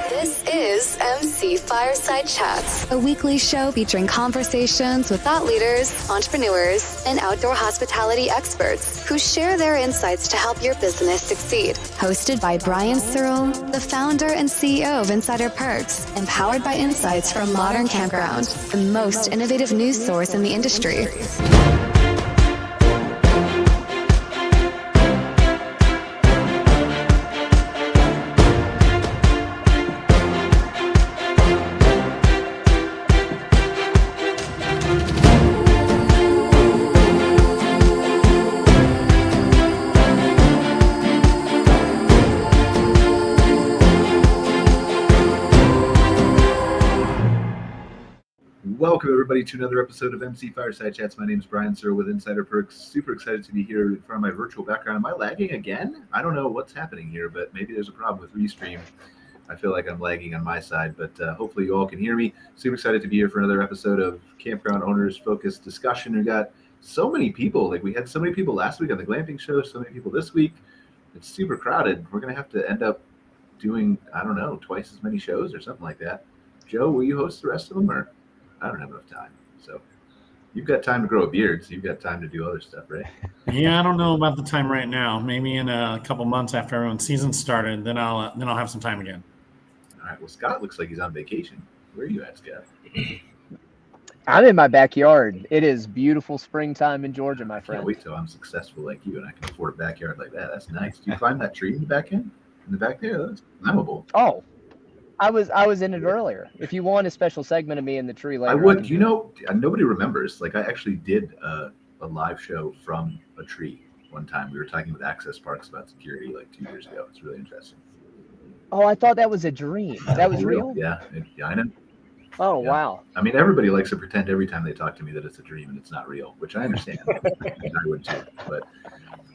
This is MC Fireside Chats, a weekly show featuring conversations with thought leaders, entrepreneurs, and outdoor hospitality experts who share their insights to help your business succeed. Hosted by Brian Searl, the founder and CEO of Insider Perks, and powered by insights from Modern Campground, the most innovative news source in the industry. Welcome, everybody, to another episode of MC Fireside Chats. My name is Brian Searl with Insider Perks. Super excited to be here in front of my virtual background. Am I lagging again? I don't know what's happening here, but maybe there's a problem with Restream. I feel like I'm lagging on my side, but hopefully you all can hear me. Super excited to be here for another episode of Campground Owners Focused Discussion. We got so many people. Like, we had so many people last week on the glamping show, so many people this week. It's super crowded. We're going to have to end up doing, I don't know, twice as many shows or something like that. Joe, will you host the rest of them, or? I don't have enough time. So you've got time to grow a beard, so you've got time to do other stuff, right? Yeah, I don't know about the time right now. Maybe in a couple months after everyone's season started, then I'll have some time again. All right. Well, Scott looks like he's on vacation. Where are you at, Scott? I'm in my backyard. It is beautiful springtime in Georgia, my friend. Can't wait till I'm successful like you and I can afford a backyard like that. That's nice. Do you climb that tree in the back end? In the back there? That's climbable. Oh, I was in it earlier. If you want a special segment of me in the tree later, I would. You know, nobody remembers. Like, I actually did a live show from a tree one time. We were talking with Access Parks about security like 2 years ago. It's really interesting. Oh, I thought that was a dream. That was real? Yeah, I know. Oh, yeah. Wow. I mean, everybody likes to pretend every time they talk to me that it's a dream and it's not real, which I understand. I would too. But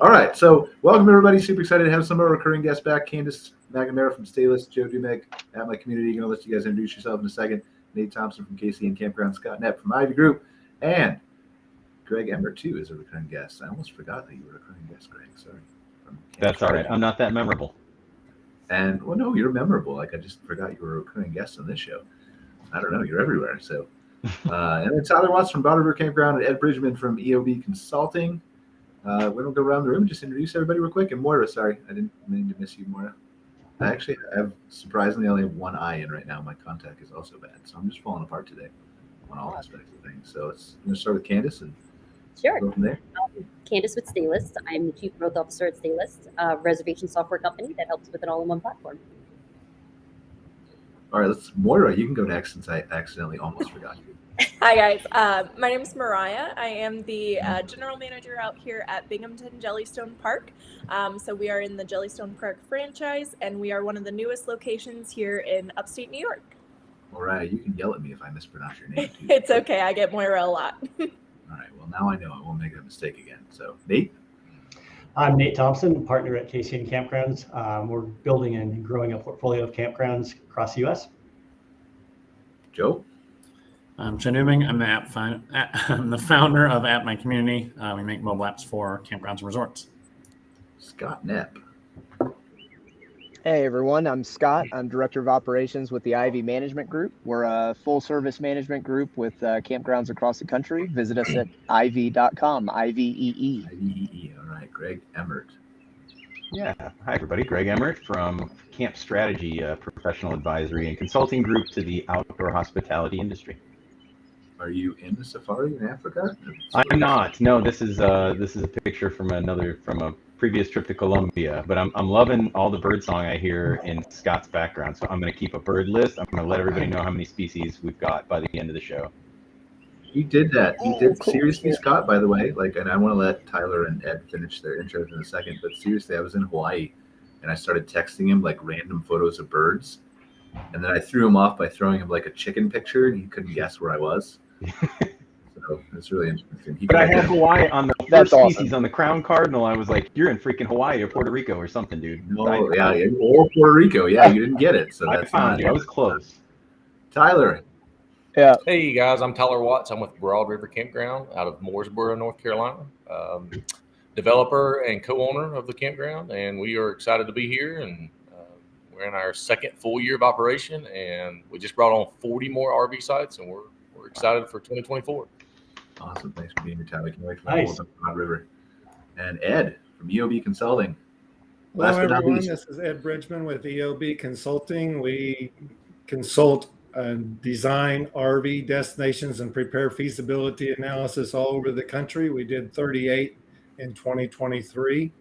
all right, so welcome everybody. Super excited to have some of our recurring guests back. Candace McNamara from Staylist, Joe Dumek at My Community. Going to let you guys introduce yourself in a second. Nate Thompson from KC and Campground, Scott Knepp from Ivy Group, and Greg Emmert too is a recurring guest. I almost forgot that you were a recurring guest, Greg. Sorry. That's all right. I'm not that memorable. And well, no, you're memorable. Like, I just forgot you were a recurring guest on this show. I don't know. You're everywhere. So, and then Tyler Watts from Modern Campground and Ed Bridgman from EOB Consulting. We don't go around the room. Just introduce everybody real quick. And Moira, sorry, I didn't mean to miss you, Moira. I actually have, surprisingly, I only have one eye in right now. My contact is also bad, so I'm just falling apart today on all aspects of things. So I'm going to start with Candace and Sure. go from there. Candace with Staylist. I'm the Chief Growth Officer at Staylist, a reservation software company that helps with an all-in-one platform. All right, Moira, you can go next since I accidentally almost forgot you. Hi, guys. My name is Mariah. I am the general manager out here at Binghamton Jellystone Park. So we are in the Jellystone Park franchise, and we are one of the newest locations here in upstate New York. Mariah, you can yell at me if I mispronounce your name, too. It's okay. I get Moira a lot. All right, well, now I know I won't make that mistake again. So, Nate? I'm Nate Thompson, partner at KC and Campgrounds. We're building and growing a portfolio of campgrounds across the U.S. Joe? I'm Joe Newman. I'm the founder of At My Community. We make mobile apps for campgrounds and resorts. Scott Knepp. Hey, everyone. I'm Scott. I'm Director of Operations with the Ivy Management Group. We're a full-service management group with campgrounds across the country. Visit us at ivy.com, IVEE. IVEE. All right, Greg Emmert. Yeah. Hi, everybody. Greg Emmert from Camp Strategy, professional advisory and consulting group to the outdoor hospitality industry. Are you in the safari in Africa? I'm not. No, this is a picture from a previous trip to Colombia. But I'm loving all the bird song I hear in Scott's background. So I'm going to keep a bird list. I'm going to let everybody know how many species we've got by the end of the show. He did that. He did. Seriously, Scott, by the way, and I want to let Tyler and Ed finish their intros in a second, but seriously, I was in Hawaii and I started texting him like random photos of birds. And then I threw him off by throwing him like a chicken picture and he couldn't guess where I was. So it's really interesting. But I had Hawaii on the first species on the crown cardinal. I was like, you're in freaking Hawaii or Puerto Rico or something, dude. No, or Puerto Rico. Yeah, you didn't get it. So I that's found you. I was close. Tyler. Yeah. Hey guys, I'm Tyler Watts. I'm with Broad River Campground out of Mooresboro, North Carolina. developer and co-owner of the campground, and we are excited to be here. And we're in our second full year of operation, and we just brought on 40 more RV sites, and we're excited for 2024. Awesome. Thanks for being here, Tyler. Can't wait to Nice. pull up the Hot River. And Ed from EOB Consulting. Hello, Last but not everyone. least. This is Ed Bridgman with EOB Consulting. We consult and design RV destinations and prepare feasibility analysis all over the country. We did 38 in 2023.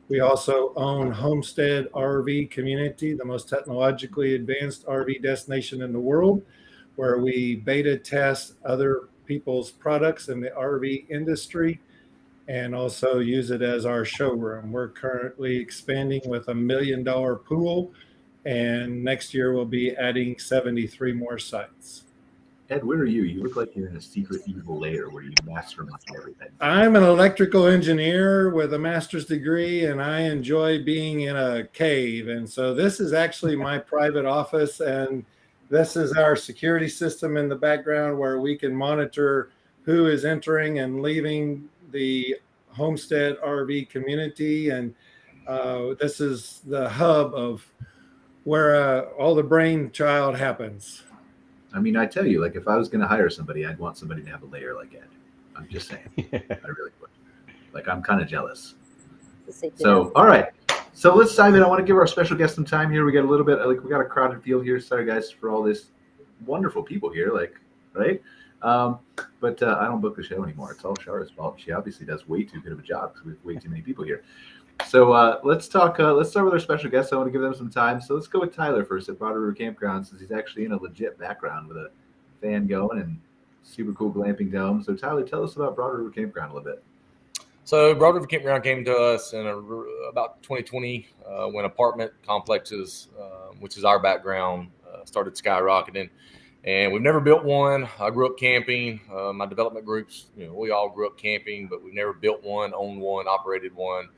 We also own Homestead RV Community, the most technologically advanced RV destination in the world, where we beta test other people's products in the RV industry and also use it as our showroom. We're currently expanding with $1 million pool, and next year we'll be adding 73 more sites. Ed, where are you? You look like you're in a secret evil lair where you mastermind everything. I'm an electrical engineer with a master's degree, and I enjoy being in a cave. And so this is actually my private office, and this is our security system in the background where we can monitor who is entering and leaving the Homestead RV community. And this is the hub of where all the brainchild happens. I mean, I tell you, like, if I was going to hire somebody, I'd want somebody to have a layer like Ed. I'm just saying. I really would. Like, I'm kind of jealous. So, all right. So let's dive in. I want to give our special guest some time here. We got a little bit, like, we got a crowded field here. Sorry, guys, for all this wonderful people here, like, right? But I don't book the show anymore. It's all Shara's fault. She obviously does way too good of a job because we have way too many people here. So let's talk. Let's start with our special guest. I want to give them some time. So let's go with Tyler first at Broad River Campground, since he's actually in a legit background with a fan going and super cool glamping dome. So Tyler, tell us about Broad River Campground a little bit. So Broad River Campground came to us in about 2020 when apartment complexes, which is our background, started skyrocketing. And we've never built one. I grew up camping. My development groups, we all grew up camping, but we've never built one, owned one, operated one.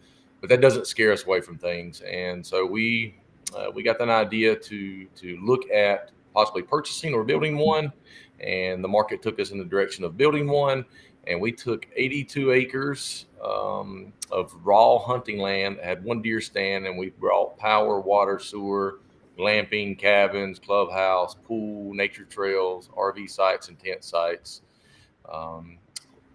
But that doesn't scare us away from things. And so we got that idea to look at possibly purchasing or building one. And the market took us in the direction of building one. And we took 82 acres of raw hunting land, had one deer stand, and we brought power, water, sewer, glamping, cabins, clubhouse, pool, nature trails, RV sites, and tent sites.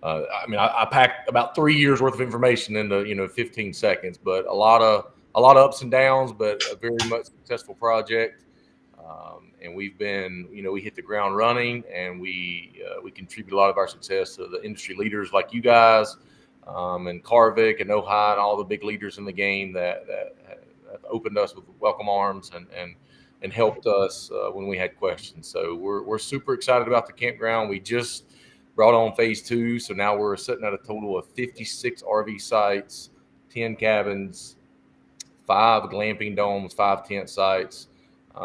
I packed about 3 years worth of information into 15 seconds, but a lot of ups and downs, but a very much successful project. And we've been, we hit the ground running, and we contribute a lot of our success to the industry leaders like you guys, and Carvik and Ojai and all the big leaders in the game that have opened us with welcome arms and helped us when we had questions. So we're super excited about the campground. We just brought on phase 2. So now we're sitting at a total of 56 RV sites, 10 cabins, 5 glamping domes, 5 tent sites.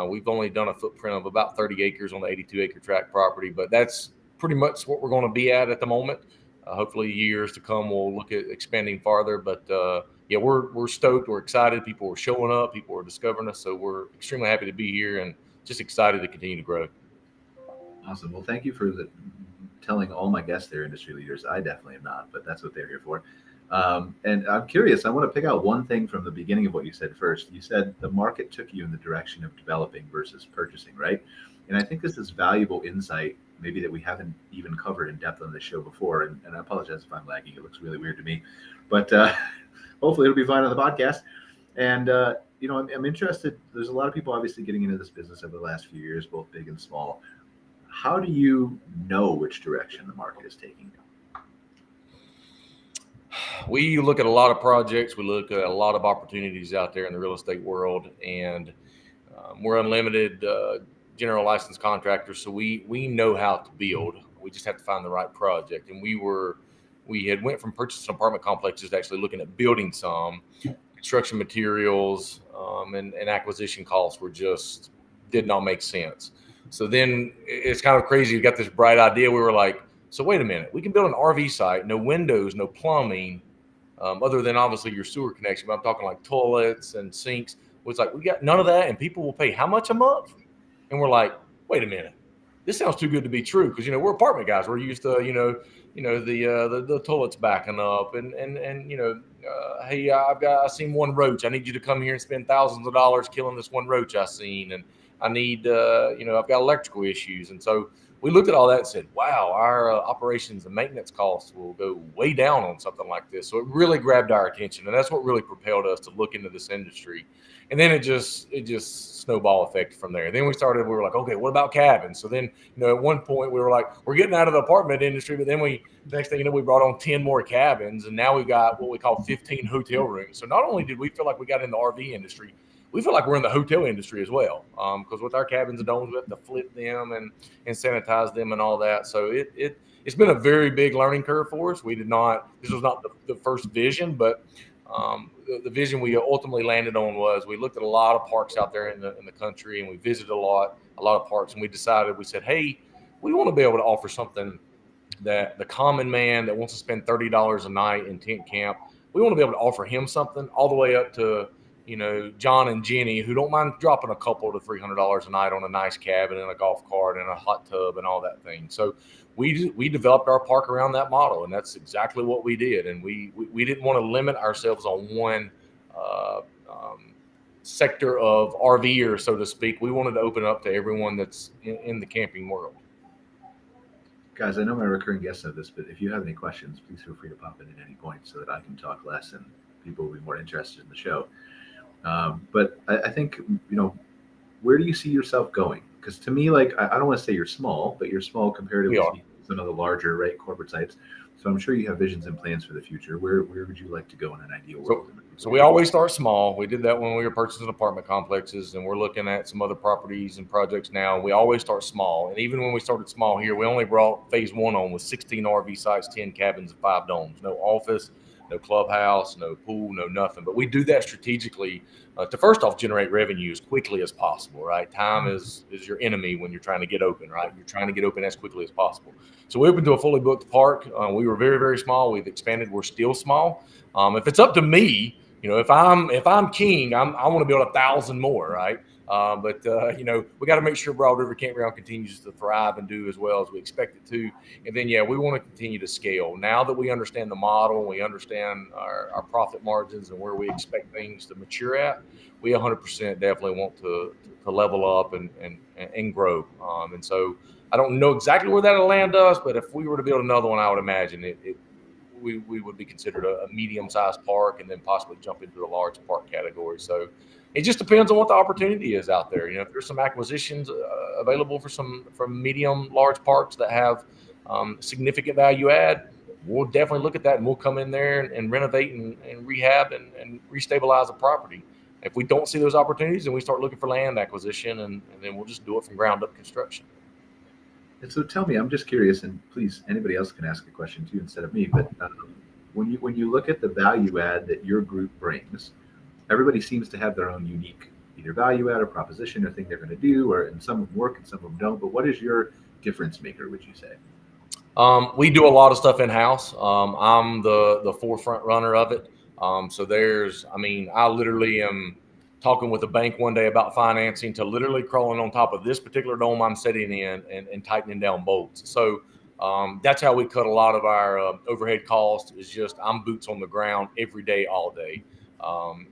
We've only done a footprint of about 30 acres on the 82 acre tract property, but that's pretty much what we're going to be at the moment. Hopefully years to come, we'll look at expanding farther, but yeah, we're stoked. We're excited. People are showing up. People are discovering us. So we're extremely happy to be here and just excited to continue to grow. Awesome. Well, thank you for telling all my guests they're industry leaders. I definitely am not, but that's what they're here for. And I'm curious. I want to pick out one thing from the beginning of what you said first. You said the market took you in the direction of developing versus purchasing, right? And I think this is valuable insight, maybe that we haven't even covered in depth on this show before. And I apologize if I'm lagging. It looks really weird to me, but hopefully it'll be fine on the podcast. And, I'm interested. There's a lot of people obviously getting into this business over the last few years, both big and small. How do you know which direction the market is taking you? We look at a lot of projects. We look at a lot of opportunities out there in the real estate world, and we're unlimited general license contractors. So we know how to build. We just have to find the right project. And we had went from purchasing apartment complexes to actually looking at building some. Construction materials and acquisition costs did not make sense. So then it's kind of crazy. You got this bright idea. We were like, so wait a minute, we can build an RV site, no windows, no plumbing, other than obviously your sewer connection. But I'm talking like toilets and sinks. It's like, we got none of that, and people will pay how much a month? And we're like, wait a minute, this sounds too good to be true, because we're apartment guys. We're used to the toilets backing up, and hey, I seen one roach. I need you to come here and spend thousands of dollars killing this one roach I seen, and I need I've got electrical issues. And so we looked at all that and said, wow, our operations and maintenance costs will go way down on something like this. So it really grabbed our attention, and that's what really propelled us to look into this industry. And then it just snowball effect from there. Then we were like, okay, what about cabins? So then, at one point we were like, we're getting out of the apartment industry, but then next thing you know, we brought on 10 more cabins, and now we've got what we call 15 hotel rooms. So not only did we feel like we got in the RV industry, we feel like we're in the hotel industry as well. Because with our cabins and domes, we have to flip them and sanitize them and all that. So it's been a very big learning curve for us. This was not the first vision, but the vision we ultimately landed on was we looked at a lot of parks out there in the country, and we visited a lot of parks, and we said, hey, we want to be able to offer something that the common man that wants to spend $30 a night in tent camp, we want to be able to offer him something, all the way up to John and Jenny, who don't mind dropping a couple to $300 a night on a nice cabin and a golf cart and a hot tub and all that thing. So we developed our park around that model, and that's exactly what we did. And we didn't want to limit ourselves on one sector of RVer, so to speak. We wanted to open up to everyone that's in the camping world. Guys, I know my recurring guests know this, but if you have any questions, please feel free to pop in at any point so that I can talk less and people will be more interested in the show. But I think, where do you see yourself going? Because to me, like, I don't want to say you're small, but you're small comparatively to some of the larger, right, corporate sites. So I'm sure you have visions and plans for the future. Where would you like to go in an ideal world? So we always start small. We did that when we were purchasing apartment complexes, and we're looking at some other properties and projects now. We always start small. And even when we started small here, we only brought phase 1 on with 16 RV sites, 10 cabins, and 5 domes. No office, no clubhouse, no pool, no nothing. But we do that strategically to first off generate revenue as quickly as possible, right? Time is your enemy when you're trying to get open, right? You're trying to get open as quickly as possible. So we opened to a fully booked park. We were very, very small. We've expanded. We're still small. If it's up to me, if I'm king, I want to build 1,000 more, right? But we got to make sure Broad River Campground continues to thrive and do as well as we expect it to. And then, we want to continue to scale. Now that we understand the model, and we understand our profit margins and where we expect things to mature at, we 100% definitely want to level up and grow. And so I don't know exactly where that'll land us, but if we were to build another one, I would imagine we would be considered a medium-sized park, and then possibly jump into the large park category. So it just depends on what the opportunity is out there. If there's some acquisitions available from medium, large parks that have significant value add, we'll definitely look at that, and we'll come in there and renovate and rehab and restabilize the property. If we don't see those opportunities, then we start looking for land acquisition, and then we'll just do it from ground up construction. And so tell me, I'm just curious, and please, anybody else can ask a question too instead of me, but when you look at the value add that your group brings, everybody seems to have their own unique either value add or proposition or thing they're going to do, and some of them work and some of them don't. But what is your difference maker, would you say? We do a lot of stuff in-house. I'm the forefront runner of it. I literally am talking with a bank one day about financing to literally crawling on top of this particular dome I'm sitting in and tightening down bolts. So that's how we cut a lot of our overhead costs, is just I'm boots on the ground every day, all day.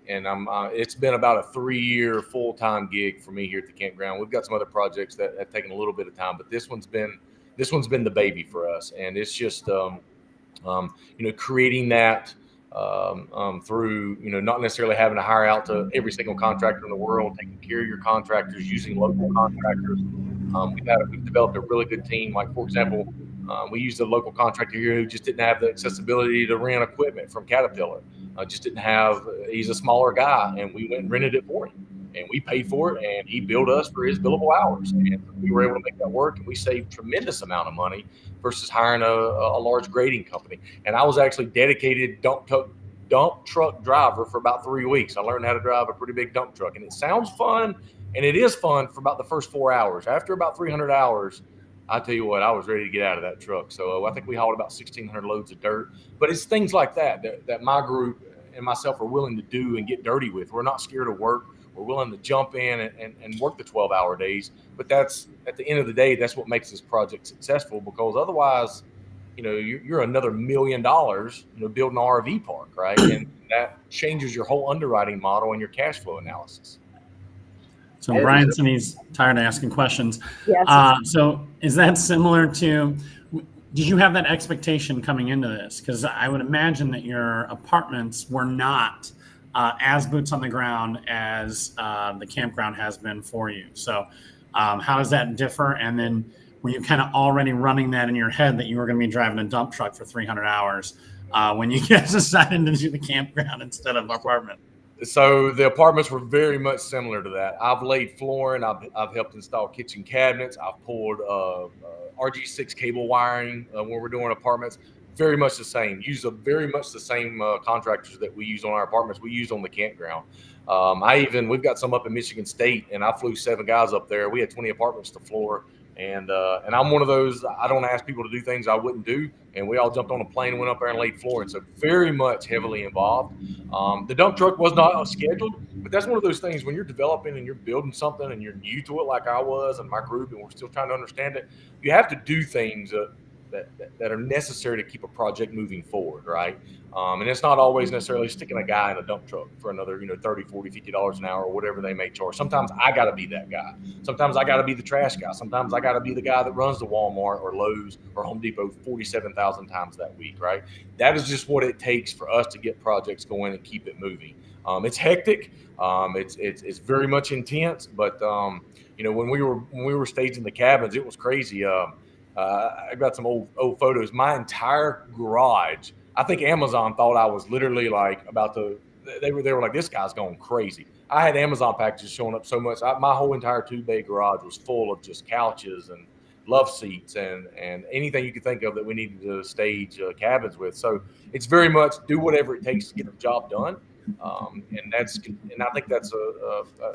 And it's been about a 3-year full-time gig for me here at the campground. We've got some other projects that have taken a little bit of time, but this one's been the baby for us. And it's just, creating that through, not necessarily having to hire out to every single contractor in the world, taking care of your contractors, using local contractors. We've developed a really good team. Like, for example, we used a local contractor here who just didn't have the accessibility to rent equipment from Caterpillar. He's a smaller guy, and we went and rented it for him. And we paid for it, and he billed us for his billable hours. And we were able to make that work, and we saved a tremendous amount of money versus hiring a large grading company. And I was actually dedicated dump truck driver for about 3 weeks. I learned how to drive a pretty big dump truck, and it sounds fun, and it is fun for about the first 4 hours. After about 300 hours, I tell you what, I was ready to get out of that truck. So I think we hauled about 1,600 loads of dirt. But it's things like that my group and myself are willing to do and get dirty with. We're not scared of work. we're willing to jump in and work the 12-hour days. But that's, at the end of the day, that's what makes this project successful, because otherwise, you're another $1 million, building an RV park, right? And that changes your whole underwriting model and your cash flow analysis. So Brian said he's tired of asking questions. Yes. So is that similar to, did you have that expectation coming into this? Because I would imagine that your apartments were not as boots on the ground as the campground has been for you. So how does that differ? And then were you kind of already running that in your head that you were going to be driving a dump truck for 300 hours when you guys decided to do the campground instead of apartment? So the apartments were very much similar to that. I've laid flooring. I've helped install kitchen cabinets. I've pulled RG6 cable wiring when we're doing apartments. Very much the same. Use very much the same contractors that we use on our apartments. We use on the campground. We've got some up in Michigan State, and I flew 7 guys up there. We had 20 apartments to floor. And I'm one of those, I don't ask people to do things I wouldn't do. And we all jumped on a plane and went up there and laid flooring. So very much heavily involved. The dump truck was not scheduled, but that's one of those things when you're developing and you're building something and you're new to it, like I was and my group, and we're still trying to understand it. You have to do things that are necessary to keep a project moving forward, right? And it's not always necessarily sticking a guy in a dump truck for another, $30, $40, $50 an hour or whatever they may charge. Sometimes I got to be that guy. Sometimes I got to be the trash guy. Sometimes I got to be the guy that runs the Walmart or Lowe's or Home Depot 47,000 times that week, right? That is just what it takes for us to get projects going and keep it moving. It's hectic. It's very much intense, but when we were staging the cabins, it was crazy. I got some old photos. My entire garage, I think Amazon thought I was literally like they were like, this guy's going crazy. I had Amazon packages showing up so much. My whole entire 2-bay garage was full of just couches and love seats and anything you could think of that we needed to stage cabins with. So it's very much do whatever it takes to get the job done. And I think that's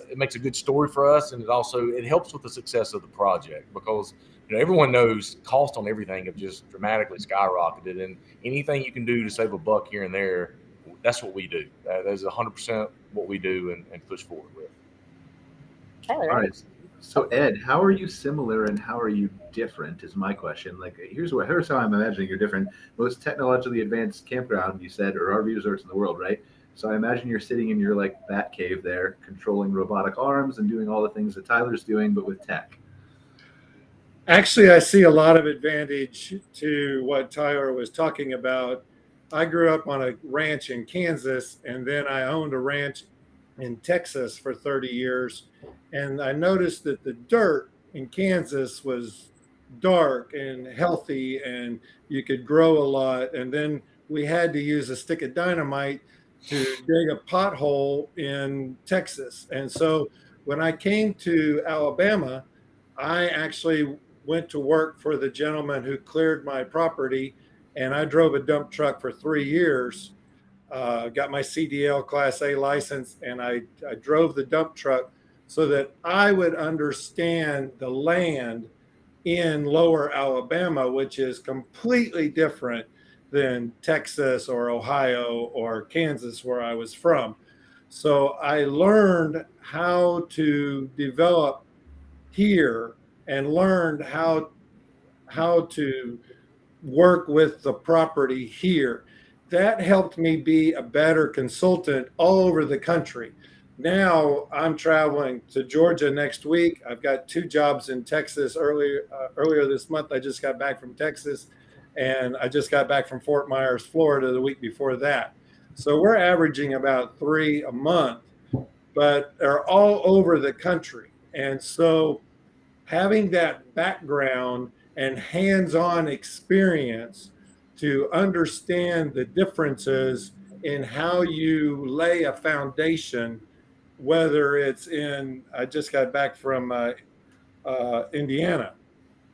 it makes a good story for us, and it helps with the success of the project, because everyone knows cost on everything have just dramatically skyrocketed, and anything you can do to save a buck here and there, that's what we do. That is 100% what we do and push forward with. Tyler, all right. So Ed, how are you similar and how are you different is my question. Like, here's how I'm imagining you're different. Most technologically advanced campground, you said, or RV resorts in the world, right? So I imagine you're sitting in your bat cave there, controlling robotic arms and doing all the things that Tyler's doing, but with tech. Actually, I see a lot of advantage to what Tyler was talking about. I grew up on a ranch in Kansas, and then I owned a ranch in Texas for 30 years. And I noticed that the dirt in Kansas was dark and healthy, and you could grow a lot. And then we had to use a stick of dynamite to dig a pothole in Texas. And so when I came to Alabama, I actually went to work for the gentleman who cleared my property, and I drove a dump truck for 3 years, got my CDL Class A license, and I drove the dump truck so that I would understand the land in lower Alabama, which is completely different than Texas or Ohio or Kansas, where I was from. So I learned how to develop here and learned how to work with the property here. That helped me be a better consultant all over the country. Now I'm traveling to Georgia next week. I've got 2 jobs in Texas. Earlier this month, I just got back from Texas, and I just got back from Fort Myers, Florida, the week before that. So we're averaging about 3 a month, but they're all over the country. And so having that background and hands-on experience to understand the differences in how you lay a foundation, whether it's I just got back from Indiana,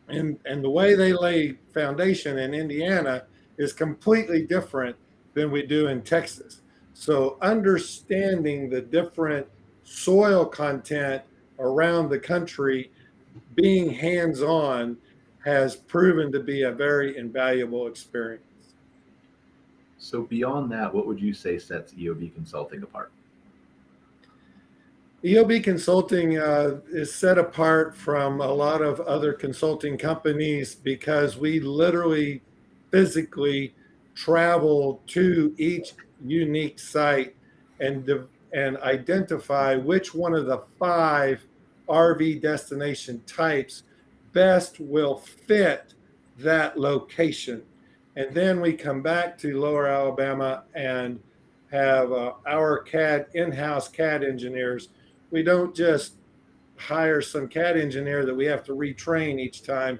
and the way they lay foundation in Indiana is completely different than we do in Texas. So understanding the different soil content around the country, being hands-on, has proven to be a very invaluable experience. So beyond that, what would you say sets EOB Consulting apart? EOB Consulting is set apart from a lot of other consulting companies because we literally physically travel to each unique site and and identify which one of the 5 RV destination types best will fit that location. And then we come back to Lower Alabama and have our CAD in-house CAD engineers. We don't just hire some CAD engineer that we have to retrain each time.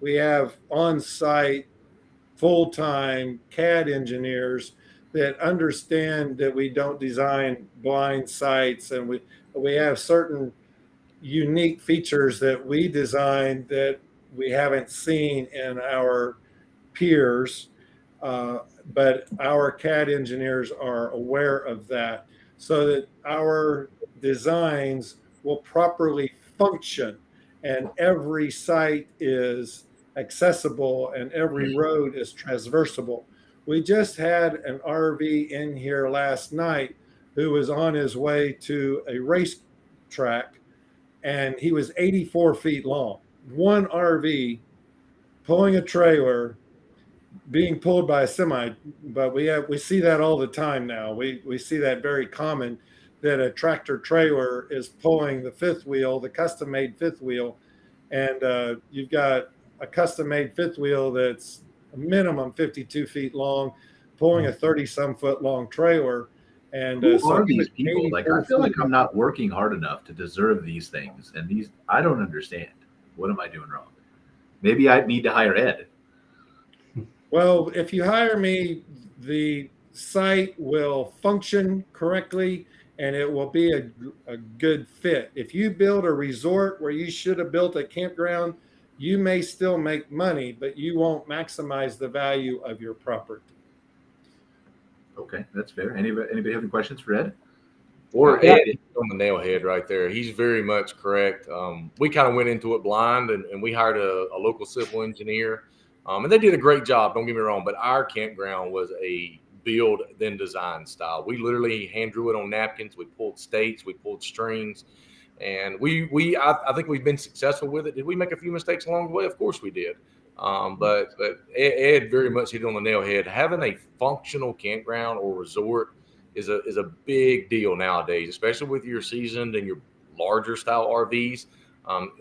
We have on-site full-time CAD engineers that understand that we don't design blind sites, and we have certain unique features that we design that we haven't seen in our peers, but our CAD engineers are aware of that so that our designs will properly function and every site is accessible and every road is traversable. We just had an RV in here last night who was on his way to a racetrack, and he was 84 feet long. One RV pulling a trailer being pulled by a semi, but we see that all the time now. We see that very common, that a tractor trailer is pulling the fifth wheel, the custom made fifth wheel, and you've got a custom made fifth wheel that's a minimum 52 feet long, pulling a 30-some foot long trailer. And who are these people? Like, I feel like I'm not working hard enough to deserve these things, and these I don't understand. What am I doing wrong? Maybe I need to hire Ed. Well, if you hire me, the site will function correctly and it will be a good fit. If you build a resort where you should have built a campground, you may still make money, but you won't maximize the value of your property. Okay, that's fair. Anybody have any questions for Ed? Or Ed Ed? on the nail head right there. He's very much correct. We kind of went into it blind, and we hired a local civil engineer. And they did a great job, don't get me wrong, but our campground was a build then design style. We literally hand drew it on napkins. We pulled stakes, we pulled strings, and I think we've been successful with it. Did we make a few mistakes along the way? Of course we did. But Ed very much hit on the nail head. Having a functional campground or resort is a big deal nowadays, especially with your seasoned and your larger style RVs.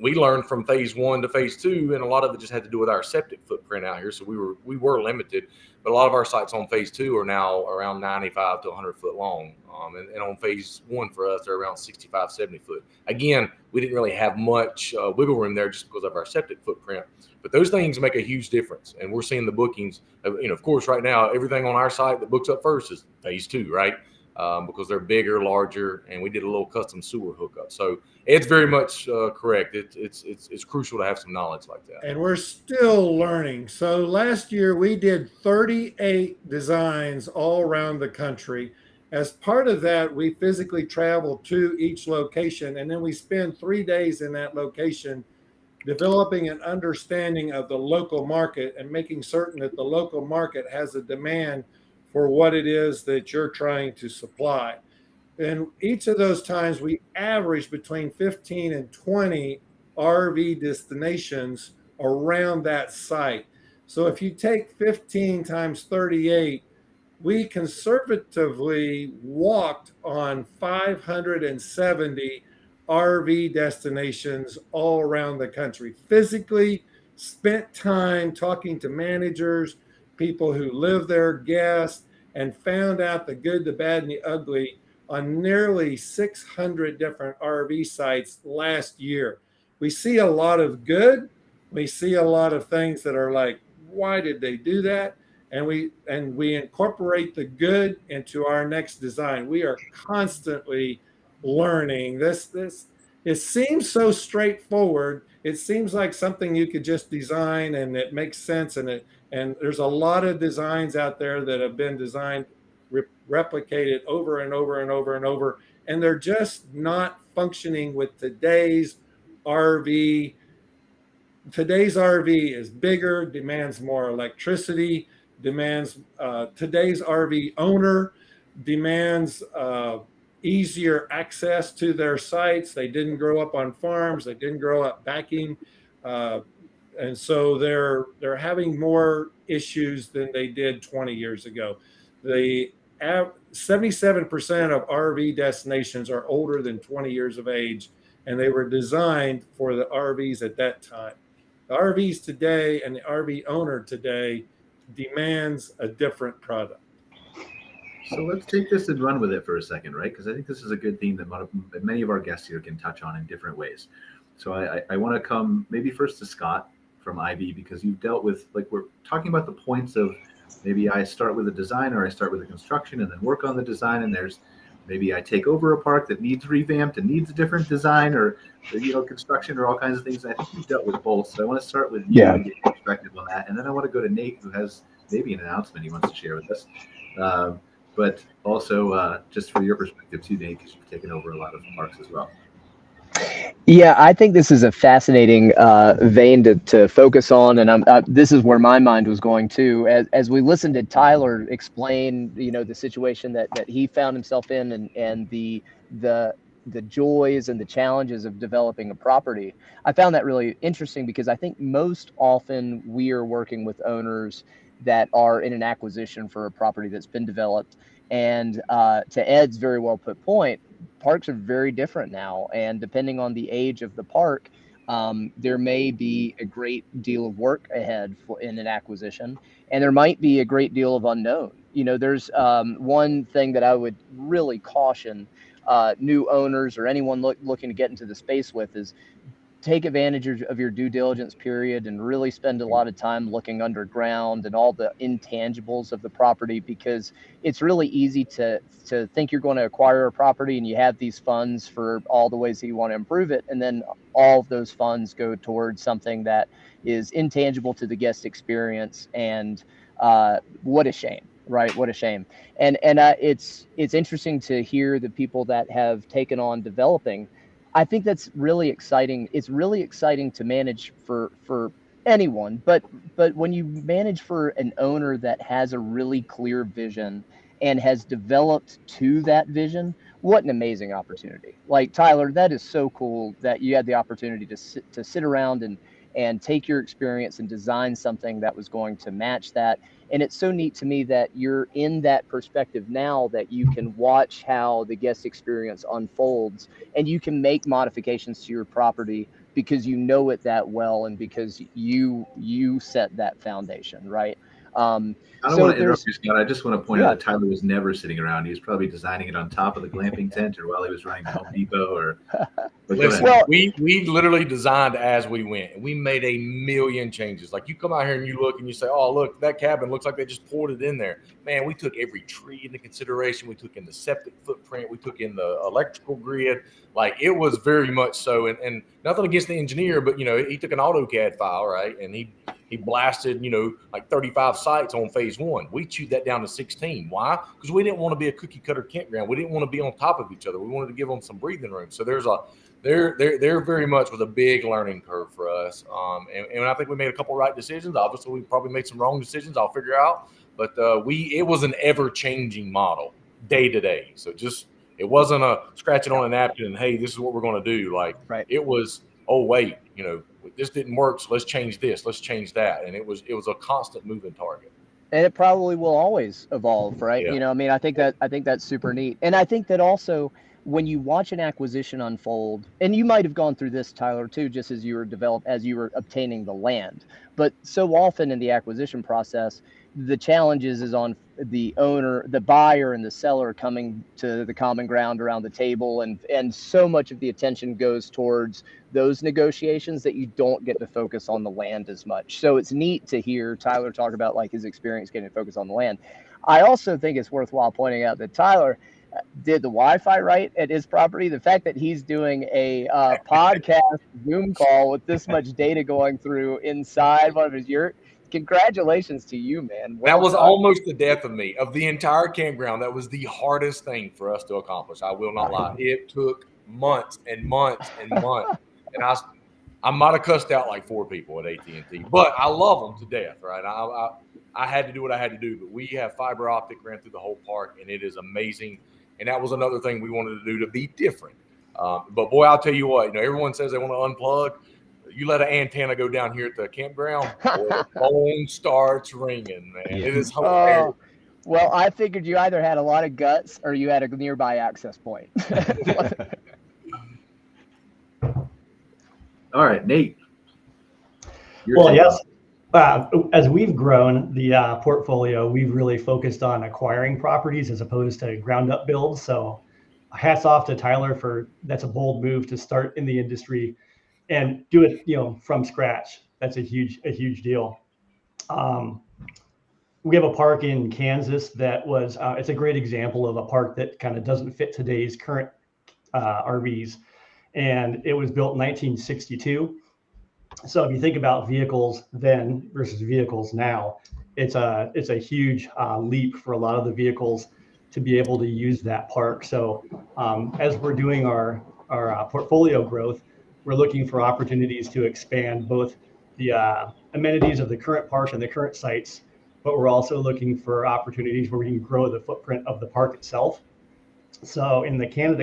We learned from phase 1 to phase 2, and a lot of it just had to do with our septic footprint out here. So we were limited, but a lot of our sites on phase 2 are now around 95 to 100 foot long. And on phase 1 for us, they're around 65, 70 foot. Again, we didn't really have much wiggle room there just because of our septic footprint. But those things make a huge difference. And we're seeing the bookings, of course, right now, everything on our site that books up first is phase 2, right? Because they're bigger, larger, and we did a little custom sewer hookup. So it's very much correct. It's crucial to have some knowledge like that. And we're still learning. So last year we did 38 designs all around the country. As part of that, we physically travel to each location, and then we spend 3 days in that location developing an understanding of the local market and making certain that the local market has a demand for what it is that you're trying to supply. And each of those times we average between 15 and 20 RV destinations around that site. So if you take 15 times 38, we conservatively walked on 570 RV destinations all around the country. Physically spent time talking to managers, people who live there, guests, and found out the good, the bad, and the ugly on nearly 600 different RV sites last year. We see a lot of good. We see a lot of things that are like, why did they do that? And we incorporate the good into our next design. We are constantly learning. It seems so straightforward. It seems like something you could just design and it makes sense. And there's a lot of designs out there that have been designed, replicated over and over and over and over, and they're just not functioning with today's RV. Today's RV is bigger, demands more electricity, demands today's RV owner demands easier access to their sites. They didn't grow up on farms. They didn't grow up backing. And so they're having more issues than they did 20 years ago. The 77% of RV destinations are older than 20 years of age, and they were designed for the RVs at that time. The RVs today and the RV owner today demands a different product. So let's take this and run with it for a second, right? Because I think this is a good theme that many of our guests here can touch on in different ways. So I want to come maybe first to Scott from Ivy, because you've dealt with, like, we're talking about the points of maybe I start with a design or I start with a construction and then work on the design, and there's maybe I take over a park that needs revamped and needs a different design or construction or all kinds of things. And I think you've dealt with both. So I want to start with you and get your perspective on that, and then I want to go to Nate, who has maybe an announcement he wants to share with us. But also just for your perspective too, Nate, because you've taken over a lot of parks as well. Yeah, I think this is a fascinating vein to focus on, and this is where my mind was going too. As we listened to Tyler explain, the situation that he found himself in, and the joys and the challenges of developing a property, I found that really interesting, because I think most often we are working with owners that are in an acquisition for a property that's been developed. And to Ed's very well put point, parks are very different now. And depending on the age of the park, there may be a great deal of work ahead in an acquisition, and there might be a great deal of unknown. There's one thing that I would really caution new owners or anyone looking to get into the space with is take advantage of your due diligence period and really spend a lot of time looking underground and all the intangibles of the property, because it's really easy to think you're going to acquire a property and you have these funds for all the ways that you want to improve it, and then all of those funds go towards something that is intangible to the guest experience. And what a shame, right? What a shame. And it's interesting to hear the people that have taken on developing. I think that's really exciting. It's really exciting to manage for anyone, but when you manage for an owner that has a really clear vision and has developed to that vision, what an amazing opportunity. Like, Tyler, that is so cool that you had the opportunity to sit around and take your experience and design something that was going to match that. And it's so neat to me that you're in that perspective now, that you can watch how the guest experience unfolds, and you can make modifications to your property because you know it that well, and because you set that foundation, right? I don't want to interrupt you, Scott. I just want to point out that Tyler was never sitting around. He was probably designing it on top of the glamping tent, or while he was running the Home Depot, or. Listen, we literally designed as we went, and we made a million changes. Like, you come out here and you look and you say, "Oh, look, that cabin looks like they just poured it in there." Man, we took every tree into consideration. We took in the septic footprint. We took in the electrical grid. Like, it was very much so. And nothing against the engineer, but he took an AutoCAD file, right, and he blasted like 35 sites on phase one. We chewed that down to 16. Why? Because we didn't want to be a cookie cutter campground. We didn't want to be on top of each other. We wanted to give them some breathing room. So they're very much was a big learning curve for us. And I think we made a couple right decisions. Obviously, we probably made some wrong decisions. I'll figure out. But it was an ever-changing model day to day. So it wasn't a scratch it on a napkin and, hey, this is what we're going to do. Like, It was, oh, wait, this didn't work, so let's change this, let's change that. And it was a constant moving target. And it probably will always evolve, right? Yeah. I think that's super neat. And I think that also, when you watch an acquisition unfold, and you might have gone through this, Tyler, too, just as you were obtaining the land, but so often in the acquisition process, the challenges is on the owner, the buyer, and the seller coming to the common ground around the table, and so much of the attention goes towards those negotiations that you don't get to focus on the land as much. So it's neat to hear Tyler talk about, like, his experience getting to focus on the land. I also think it's worthwhile pointing out that Tyler did the Wi-Fi right at his property. The fact that he's doing a podcast Zoom call with this much data going through inside one of his yurt. Congratulations to you, man. That was almost the death of me, of the entire campground. That was the hardest thing for us to accomplish. I will not lie. It took months and months and months. And I might have cussed out like 4 people at AT&T, but I love them to death, right? I had to do what I had to do, but we have fiber optic ran through the whole park, and it is amazing. And that was another thing we wanted to do to be different. But boy, I'll tell you what, everyone says they want to unplug. You let an antenna go down here at the campground, boy, the phone starts ringing, man. Yeah. It is hilarious. Well, I figured you either had a lot of guts or you had a nearby access point. All right, Nate. Well, yes. As we've grown the portfolio, we've really focused on acquiring properties as opposed to ground up builds. So hats off to Tyler that's a bold move to start in the industry and do it, from scratch. That's a huge deal. We have a park in Kansas that was, it's a great example of a park that kind of doesn't fit today's current RVs. And it was built in 1962. So if you think about vehicles then versus vehicles now, it's a huge leap for a lot of the vehicles to be able to use that park. So as we're doing our portfolio growth, we're looking for opportunities to expand both the amenities of the current park and the current sites, but we're also looking for opportunities where we can grow the footprint of the park itself. So in the Kansas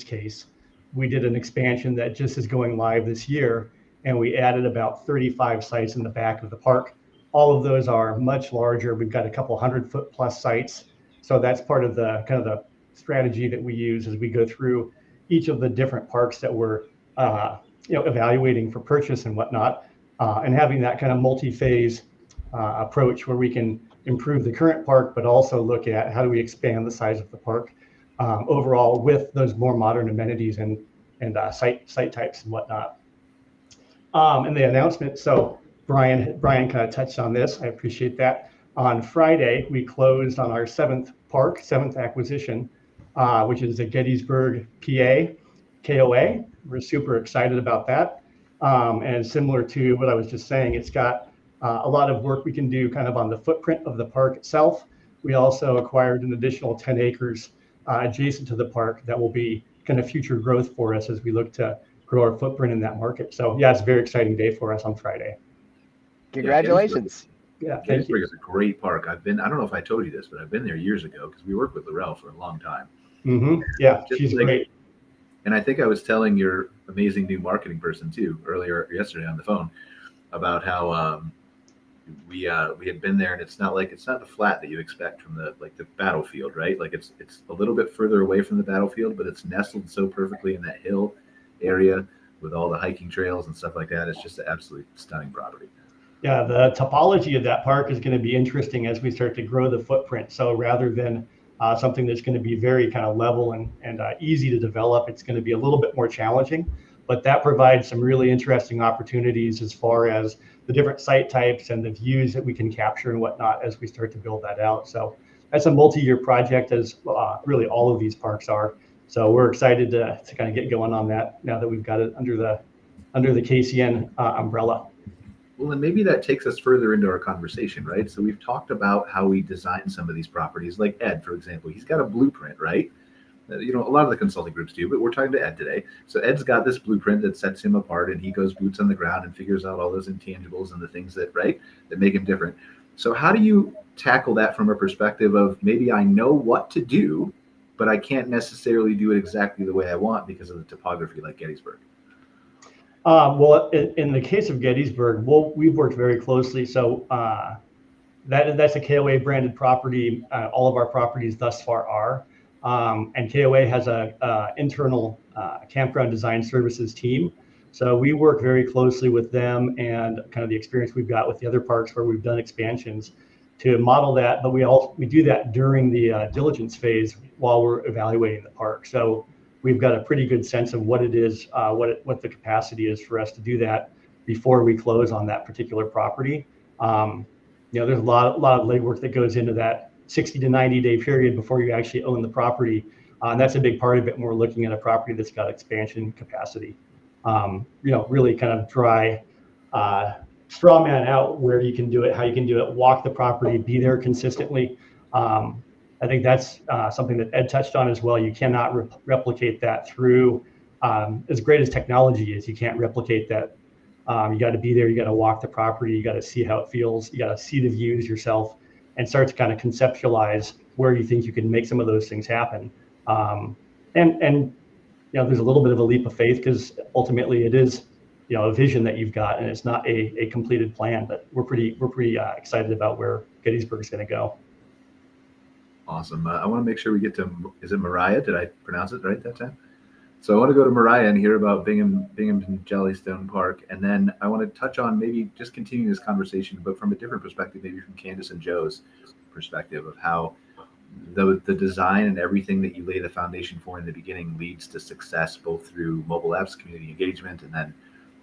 case, we did an expansion that just is going live this year, and we added about 35 sites in the back of the park. All of those are much larger. We've got a couple 100-foot plus sites. So that's part of the kind of the strategy that we use as we go through each of the different parks that we're evaluating for purchase and whatnot, and having that kind of multi-phase approach where we can improve the current park, but also look at how do we expand the size of the park overall with those more modern amenities and site types and whatnot. And the announcement, so Brian kind of touched on this. I appreciate that. On Friday, we closed on our seventh acquisition, which is the Gettysburg, PA, KOA. We're super excited about that. And similar to what I was just saying, it's got a lot of work we can do kind of on the footprint of the park itself. We also acquired an additional 10 acres adjacent to the park that will be kind of future growth for us as we look to grow our footprint in that market. So yeah, it's a very exciting day for us on Friday. Congratulations. Yeah, Gettysburg is a great park. I don't know if I told you this, but I've been there years ago because we worked with Laurel for a long time. Mm-hmm. Yeah, she's great. And I think I was telling your amazing new marketing person too yesterday on the phone about how we had been there, and it's not the flat that you expect from the battlefield, right? Like it's a little bit further away from the battlefield, but it's nestled so perfectly in that hill area with all the hiking trails and stuff like that. It's just an absolutely stunning property. Yeah, the topology of that park is going to be interesting as we start to grow the footprint. So rather than something that's going to be very kind of level and easy to develop, it's going to be a little bit more challenging. But that provides some really interesting opportunities as far as the different site types and the views that we can capture and whatnot as we start to build that out. So that's a multi-year project, as really all of these parks are. So we're excited to kind of get going on that now that we've got it under the KCN umbrella. Well, and maybe that takes us further into our conversation, right? So we've talked about how we design some of these properties, like Ed, for example. He's got a blueprint, right? A lot of the consulting groups do, but we're talking to Ed today. So Ed's got this blueprint that sets him apart, and he goes boots on the ground and figures out all those intangibles and the things that make him different. So how do you tackle that from a perspective of maybe I know what to do, but I can't necessarily do it exactly the way I want because of the topography like Gettysburg? Well, in the case of Gettysburg, we've worked very closely. So that's a KOA branded property. All of our properties thus far are. And KOA has a internal campground design services team. So we work very closely with them and kind of the experience we've got with the other parks where we've done expansions to model that. But we do that during the diligence phase while we're evaluating the park. So we've got a pretty good sense of what it is, what the capacity is for us to do that before we close on that particular property. There's a lot of legwork that goes into that 60 to 90 day period before you actually own the property. And that's a big part of it when we're looking at a property that's got expansion capacity. Really kind of dry, straw man out where you can do it, how you can do it, walk the property, be there consistently. I think that's something that Ed touched on as well. You cannot replicate that through, as great as technology is, you can't replicate that. You got to be there, you got to walk the property, you got to see how it feels, you got to see the views yourself, and start to kind of conceptualize where you think you can make some of those things happen. And there's a little bit of a leap of faith because ultimately it is, a vision that you've got, and it's not a completed plan. But we're pretty excited about where Gettysburg's going to go. Awesome. I want to make sure we get to, is it Mariah? Did I pronounce it right that time? So I want to go to Mariah and hear about Binghamton Jellystone Park. And then I want to touch on maybe just continuing this conversation, but from a different perspective, maybe from Candace and Joe's perspective of how the design and everything that you lay the foundation for in the beginning leads to success, both through mobile apps, community engagement, and then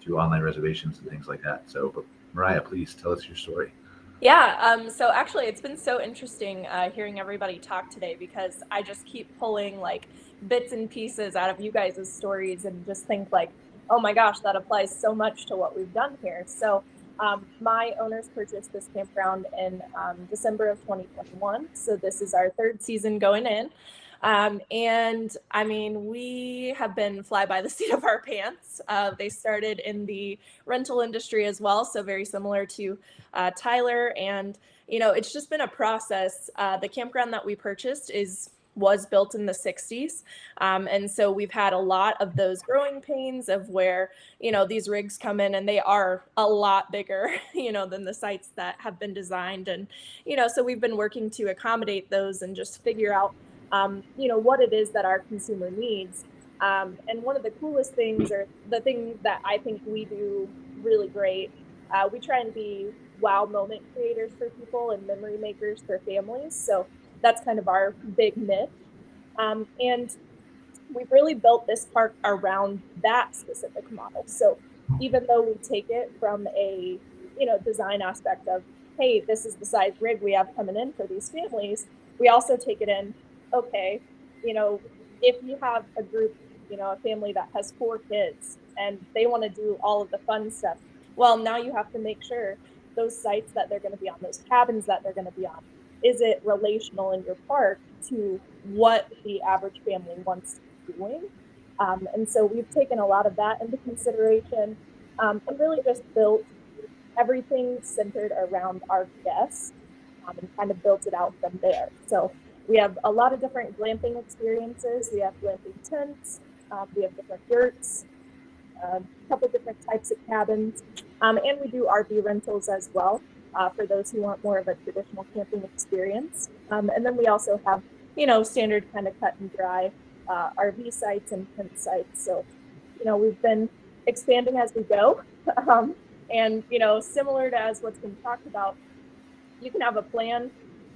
through online reservations and things like that. So, but Mariah, please tell us your story. Yeah, so actually it's been so interesting hearing everybody talk today, because I just keep pulling like bits and pieces out of you guys' stories and just think like, oh my gosh, that applies so much to what we've done here. So my owners purchased this campground in December of 2021. So this is our third season going in. And I mean, we have been fly by the seat of our pants. They started in the rental industry as well, so very similar to Tyler. And, it's just been a process. The campground that we purchased was built in the 60s. And so we've had a lot of those growing pains of where, these rigs come in and they are a lot bigger, than the sites that have been designed. And, so we've been working to accommodate those and just figure out what it is that our consumer needs. And one of the coolest things, or the thing that I think we do really great, we try and be wow moment creators for people and memory makers for families. So that's kind of our big niche. And we've really built this park around that specific model. So even though we take it from a, design aspect of, hey, this is the size rig we have coming in for these families, we also take it in, okay, if you have a group, a family that has 4 kids and they want to do all of the fun stuff, well, now you have to make sure those sites that they're going to be on, those cabins that they're going to be on, is it relational in your park to what the average family wants to be doing? And so we've taken a lot of that into consideration, and really just built everything centered around our guests, and kind of built it out from there. So we have a lot of different glamping experiences. We have glamping tents. We have different yurts, a couple different types of cabins, and we do RV rentals as well for those who want more of a traditional camping experience. And then we also have, standard kind of cut and dry RV sites and tent sites. So, we've been expanding as we go. And, similar to as what's been talked about, you can have a plan,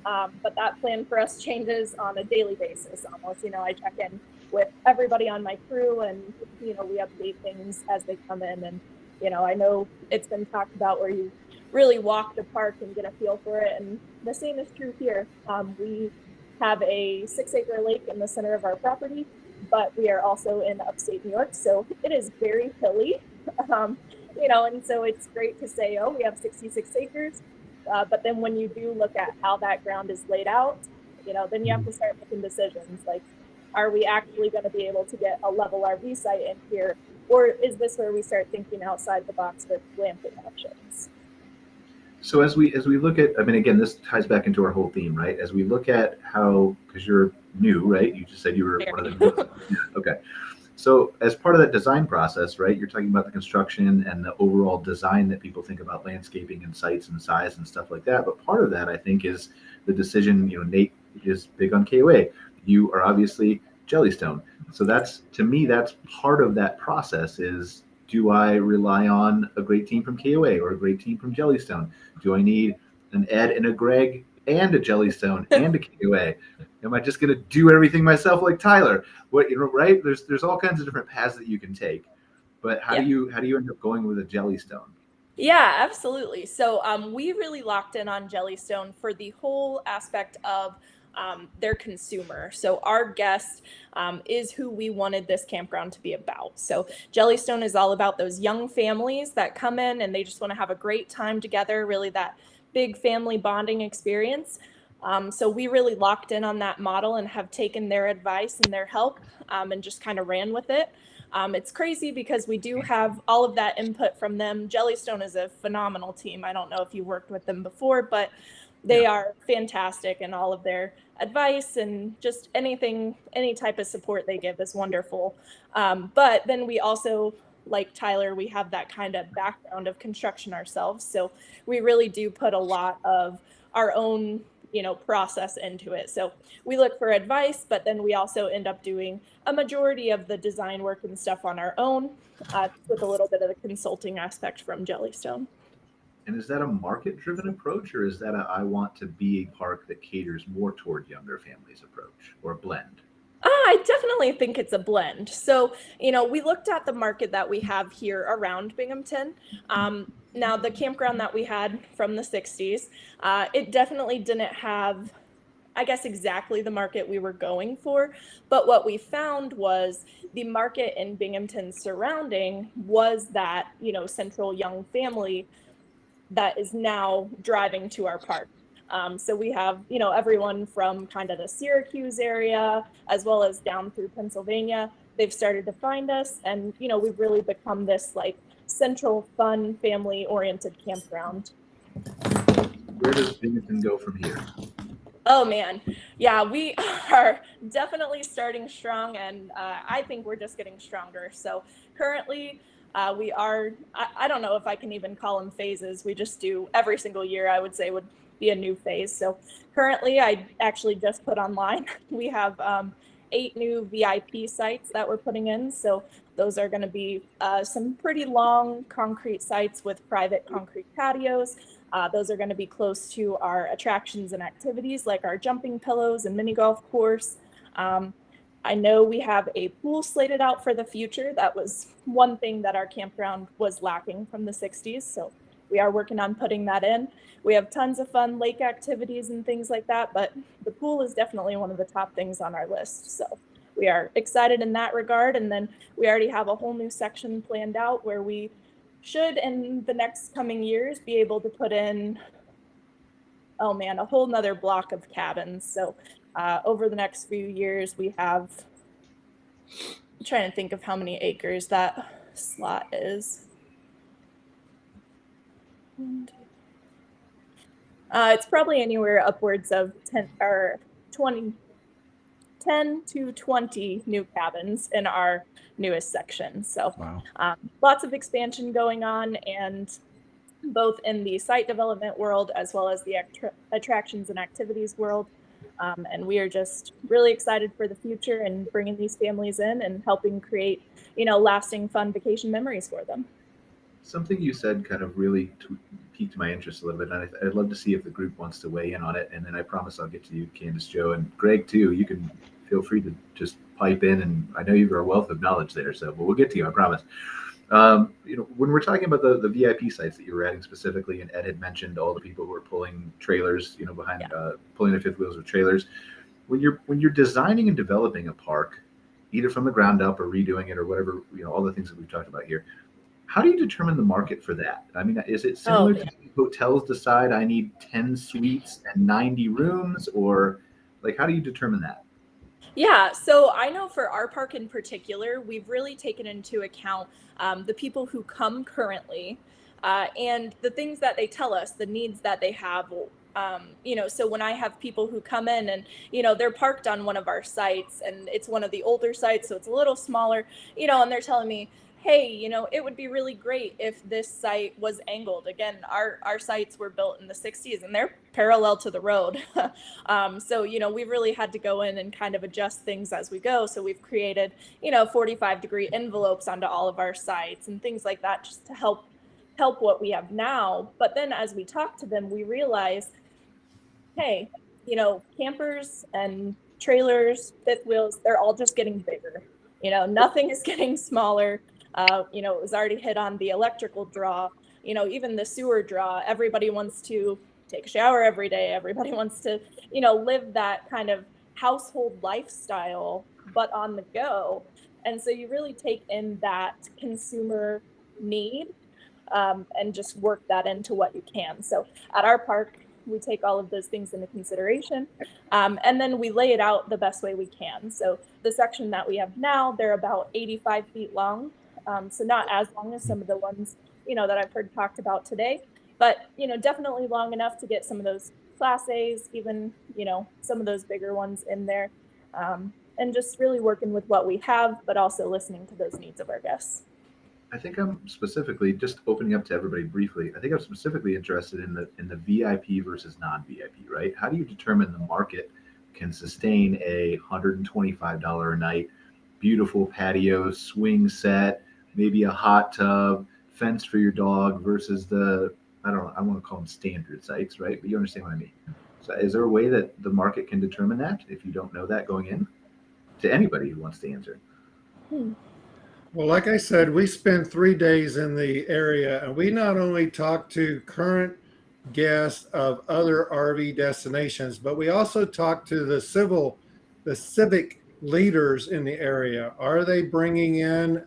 but that plan for us changes on a daily basis almost. I check in with everybody on my crew, and, we update things as they come in. And, I know it's been talked about where you really walk the park and get a feel for it. And the same is true here. We have a 6-acre lake in the center of our property, but we are also in upstate New York. So it is very hilly, and so it's great to say, oh, we have 66 acres. But then when you do look at how that ground is laid out, then you have to start making decisions like, are we actually going to be able to get a level RV site in here? Or is this where we start thinking outside the box with glamping options? So as we look at, again, this ties back into our whole theme, right? As we look at how, because you're new, right? You just said you were one of the new. Okay. So as part of that design process, right, you're talking about the construction and the overall design that people think about landscaping and sites and size and stuff like that. But part of that, I think, is the decision, Nate is big on KOA. You are obviously Jellystone. So that's, to me, that's part of that process is, do I rely on a great team from KOA or a great team from Jellystone? Do I need an Ed and a Greg and a Jellystone and a KOA? Am I just going to do everything myself like Tyler? Right? There's all kinds of different paths that you can take. But how do you end up going with a Jellystone? Yeah, absolutely. So we really locked in on Jellystone for the whole aspect of their consumer. So our guest is who we wanted this campground to be about. So Jellystone is all about those young families that come in and they just want to have a great time together, really that big family bonding experience. So we really locked in on that model and have taken their advice and their help and just kind of ran with it. It's crazy because we do have all of that input from them. Jellystone is a phenomenal team. I don't know if you worked with them before, but They are fantastic, and all of their advice and just anything, any type of support they give is wonderful. But then we also, like Tyler, we have that kind of background of construction ourselves. So we really do put a lot of our own, process into it. So we look for advice, but then we also end up doing a majority of the design work and stuff on our own, with a little bit of the consulting aspect from Jellystone. And is that a market-driven approach, or is that a I want to be a park that caters more toward younger families approach, or a blend? I definitely think it's a blend. So, we looked at the market that we have here around Binghamton. Now, the campground that we had from the 60s, it definitely didn't have, I guess, exactly the market we were going for. But what we found was the market in Binghamton surrounding was that, central young family that is now driving to our park. So we have, everyone from kind of the Syracuse area, as well as down through Pennsylvania. They've started to find us, and, we've really become this like central, fun, family-oriented campground. Where does Binghamton go from here? Oh man, yeah, we are definitely starting strong, and I think we're just getting stronger. So currently, we are, I don't know if I can even call them phases. We just do every single year, I would say would be a new phase. So currently, I actually just put online, we have 8 new VIP sites that we're putting in. So those are going to be some pretty long concrete sites with private concrete patios. Those are going to be close to our attractions and activities like our jumping pillows and mini golf course. I know we have a pool slated out for the future. That was one thing that our campground was lacking from the 60s. So we are working on putting that in. We have tons of fun lake activities and things like that, but the pool is definitely one of the top things on our list. So we are excited in that regard. And then we already have a whole new section planned out where we should, in the next coming years, be able to put in, oh man, a whole nother block of cabins. So over the next few years, we have, I'm trying to think of how many acres that slot is. It's probably anywhere upwards of 10 to 20 new cabins in our newest section. So wow. Lots of expansion going on, and both in the site development world as well as the attractions and activities world. And we are just really excited for the future and bringing these families in and helping create, lasting fun vacation memories for them. Something you said kind of really piqued my interest a little bit, and I'd love to see if the group wants to weigh in on it. And then I promise I'll get to you, Candace, Joe, and Greg too. You can feel free to just pipe in, and I know you've got a wealth of knowledge there, so but we'll get to you, I promise. When we're talking about the VIP sites that you were adding specifically, and Ed had mentioned all the people who are pulling trailers, behind pulling the fifth wheels with trailers. When you're designing and developing a park, either from the ground up or redoing it or whatever, all the things that we've talked about here, how do you determine the market for that? I mean, is it similar to hotels decide I need 10 suites and 90 rooms, or like how do you determine that? Yeah, so I know for our park in particular, we've really taken into account the people who come currently and the things that they tell us, the needs that they have. So when I have people who come in and, they're parked on one of our sites and it's one of the older sites, so it's a little smaller, and they're telling me, hey, it would be really great if this site was angled. Again, our sites were built in the 60s and they're parallel to the road. So, we really had to go in and kind of adjust things as we go. So we've created, 45-degree envelopes onto all of our sites and things like that just to help what we have now. But then as we talk to them, we realize, hey, campers and trailers, fifth wheels, they're all just getting bigger. Nothing is getting smaller. It was already hit on the electrical draw, even the sewer draw. Everybody wants to take a shower every day. Everybody wants to, live that kind of household lifestyle, but on the go. And so you really take in that consumer need and just work that into what you can. So at our park, we take all of those things into consideration, and then we lay it out the best way we can. So the section that we have now, they're about 85 feet long. So not as long as some of the ones, that I've heard talked about today, but, definitely long enough to get some of those Class A's, even, some of those bigger ones in there. And just really working with what we have, but also listening to those needs of our guests. I think I'm specifically just opening up to everybody briefly. I think I'm specifically interested in the VIP versus non-VIP, right? How do you determine the market can sustain a $125 a night, beautiful patio, swing set, maybe a hot tub, fence for your dog versus I want to call them standard sites, right? But you understand what I mean. So is there a way that the market can determine that if you don't know that going in? To anybody who wants to answer. Well, like I said, we spent 3 days in the area, and we not only talked to current guests of other RV destinations, but we also talked to the civic leaders in the area. Are they bringing in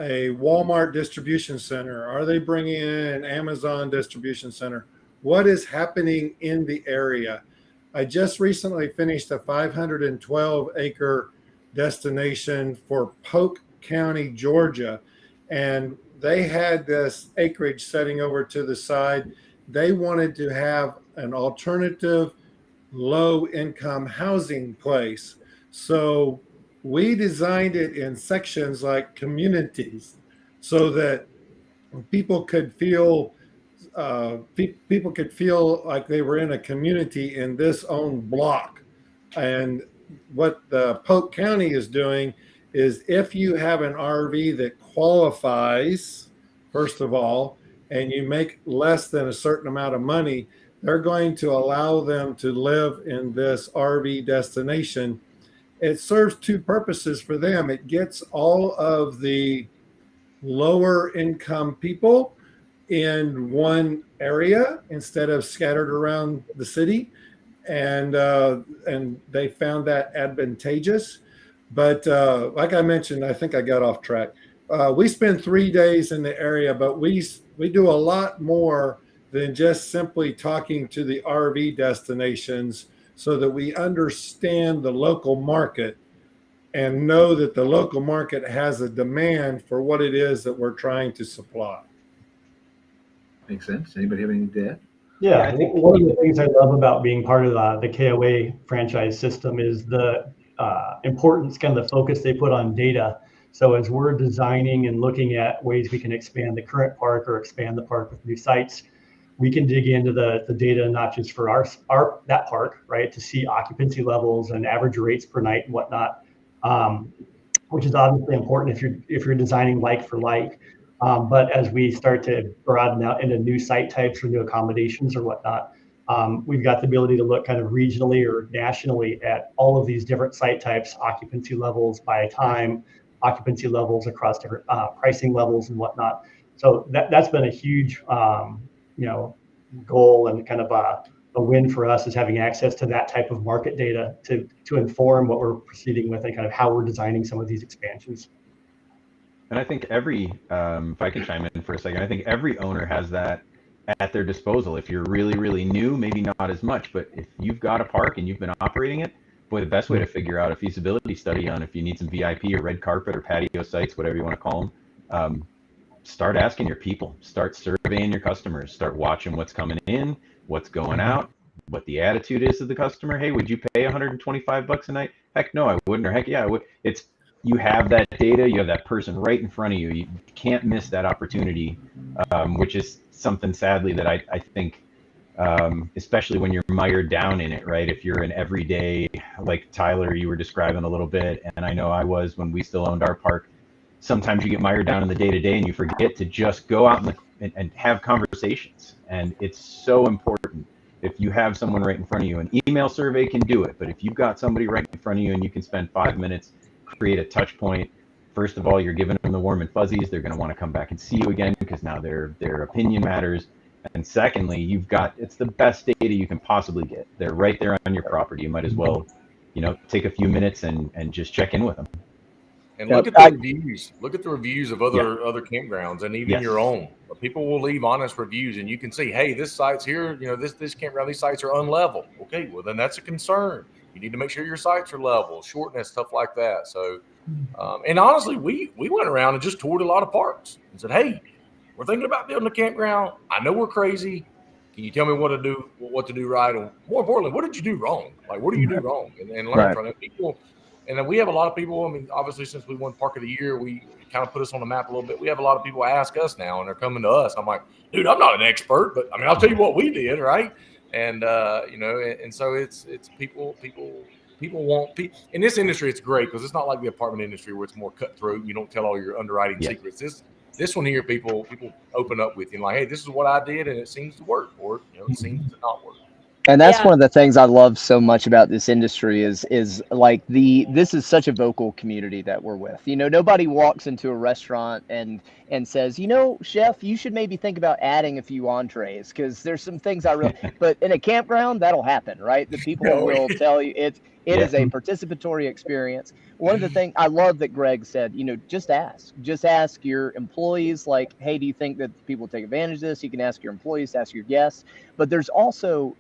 a Walmart distribution center? Are they bringing in an Amazon distribution center? What is happening in the area? I just recently finished a 512-acre destination for Polk County, Georgia, and they had this acreage setting over to the side. They wanted to have an alternative low-income housing place. So we designed it in sections like communities so that people could feel like they were in a community in this own block. And what the Polk County is doing is, if you have an RV that qualifies, first of all, and you make less than a certain amount of money, they're going to allow them to live in this RV destination. It serves two purposes for them. It gets all of the lower income people in one area instead of scattered around the city, and they found that advantageous. But like I mentioned, I think I got off track. We spend 3 days in the area, but we do a lot more than just simply talking to the RV destinations, so that we understand the local market and know that the local market has a demand for what it is that we're trying to supply. Makes sense. Anybody have anything to add? Yeah, I think one of the things I love about being part of the KOA franchise system is the importance, kind of the focus they put on data. So as we're designing and looking at ways we can expand the current park or expand the park with new sites, we can dig into the data, not just for that park, right, to see occupancy levels and average rates per night and whatnot, which is obviously important if you're designing like for like. But as we start to broaden out into new site types or new accommodations or whatnot, we've got the ability to look kind of regionally or nationally at all of these different site types, occupancy levels by time, occupancy levels across different pricing levels and whatnot. So that's been a huge, goal, and kind of a win for us, is having access to that type of market data to inform what we're proceeding with and kind of how we're designing some of these expansions. And I think if I could chime in for a second, I think every owner has that at their disposal. If you're really, really new, maybe not as much, but if you've got a park and you've been operating it, boy, the best way to figure out a feasibility study on if you need some VIP or red carpet or patio sites, whatever you want to call them, start asking your people, start surveying your customers, start watching what's coming in, what's going out, what the attitude is of the customer. Hey, would you pay $125 a night? Heck no, I wouldn't. Or heck yeah, I would. You have that data, you have that person right in front of you. You can't miss that opportunity, which is something, sadly, that I think, especially when you're mired down in it, right? If you're an everyday, like Tyler, you were describing a little bit, and I know I was when we still owned our park, sometimes you get mired down in the day-to-day and you forget to just go out and have conversations. And it's so important. If you have someone right in front of you, an email survey can do it, but if you've got somebody right in front of you and you can spend 5 minutes, create a touch point. First of all, you're giving them the warm and fuzzies. They're going to want to come back and see you again because now their opinion matters. And secondly, it's the best data you can possibly get. They're right there on your property. You might as well, take a few minutes and just check in with them. And look at the reviews. Look at the reviews of other campgrounds and even your own. People will leave honest reviews, and you can see, hey, this site's here. This campground, these sites are unlevel. Okay, well then that's a concern. You need to make sure your sites are level, shortness, stuff like that. So, and honestly, we went around and just toured a lot of parks and said, hey, we're thinking about building a campground. I know we're crazy. Can you tell me what to do right, and more importantly, what did you do wrong? Like, what do you do wrong, and learn Right. from it. People, and then we have a lot of people. I mean, obviously, since we won Park of the Year, we kind of put us on the map a little bit. We have a lot of people ask us now, and they're coming to us. I'm like, dude, I'm not an expert, but I mean, I'll tell you what we did, right? And and so it's people want people in this industry. It's great because it's not like the apartment industry where it's more cutthroat. You don't tell all your underwriting secrets. This one here, people open up with you like, hey, this is what I did, and it seems to work, or it seems to not work. And that's one of the things I love so much about this industry is like this is such a vocal community that we're with. Nobody walks into a restaurant and says, chef, you should maybe think about adding a few entrees because there's some things but in a campground, that'll happen, right? The people will tell you it is a participatory experience. One of the things I love that Greg said, just ask your employees, like, hey, do you think that people take advantage of this? You can ask your employees, ask your guests, but there's also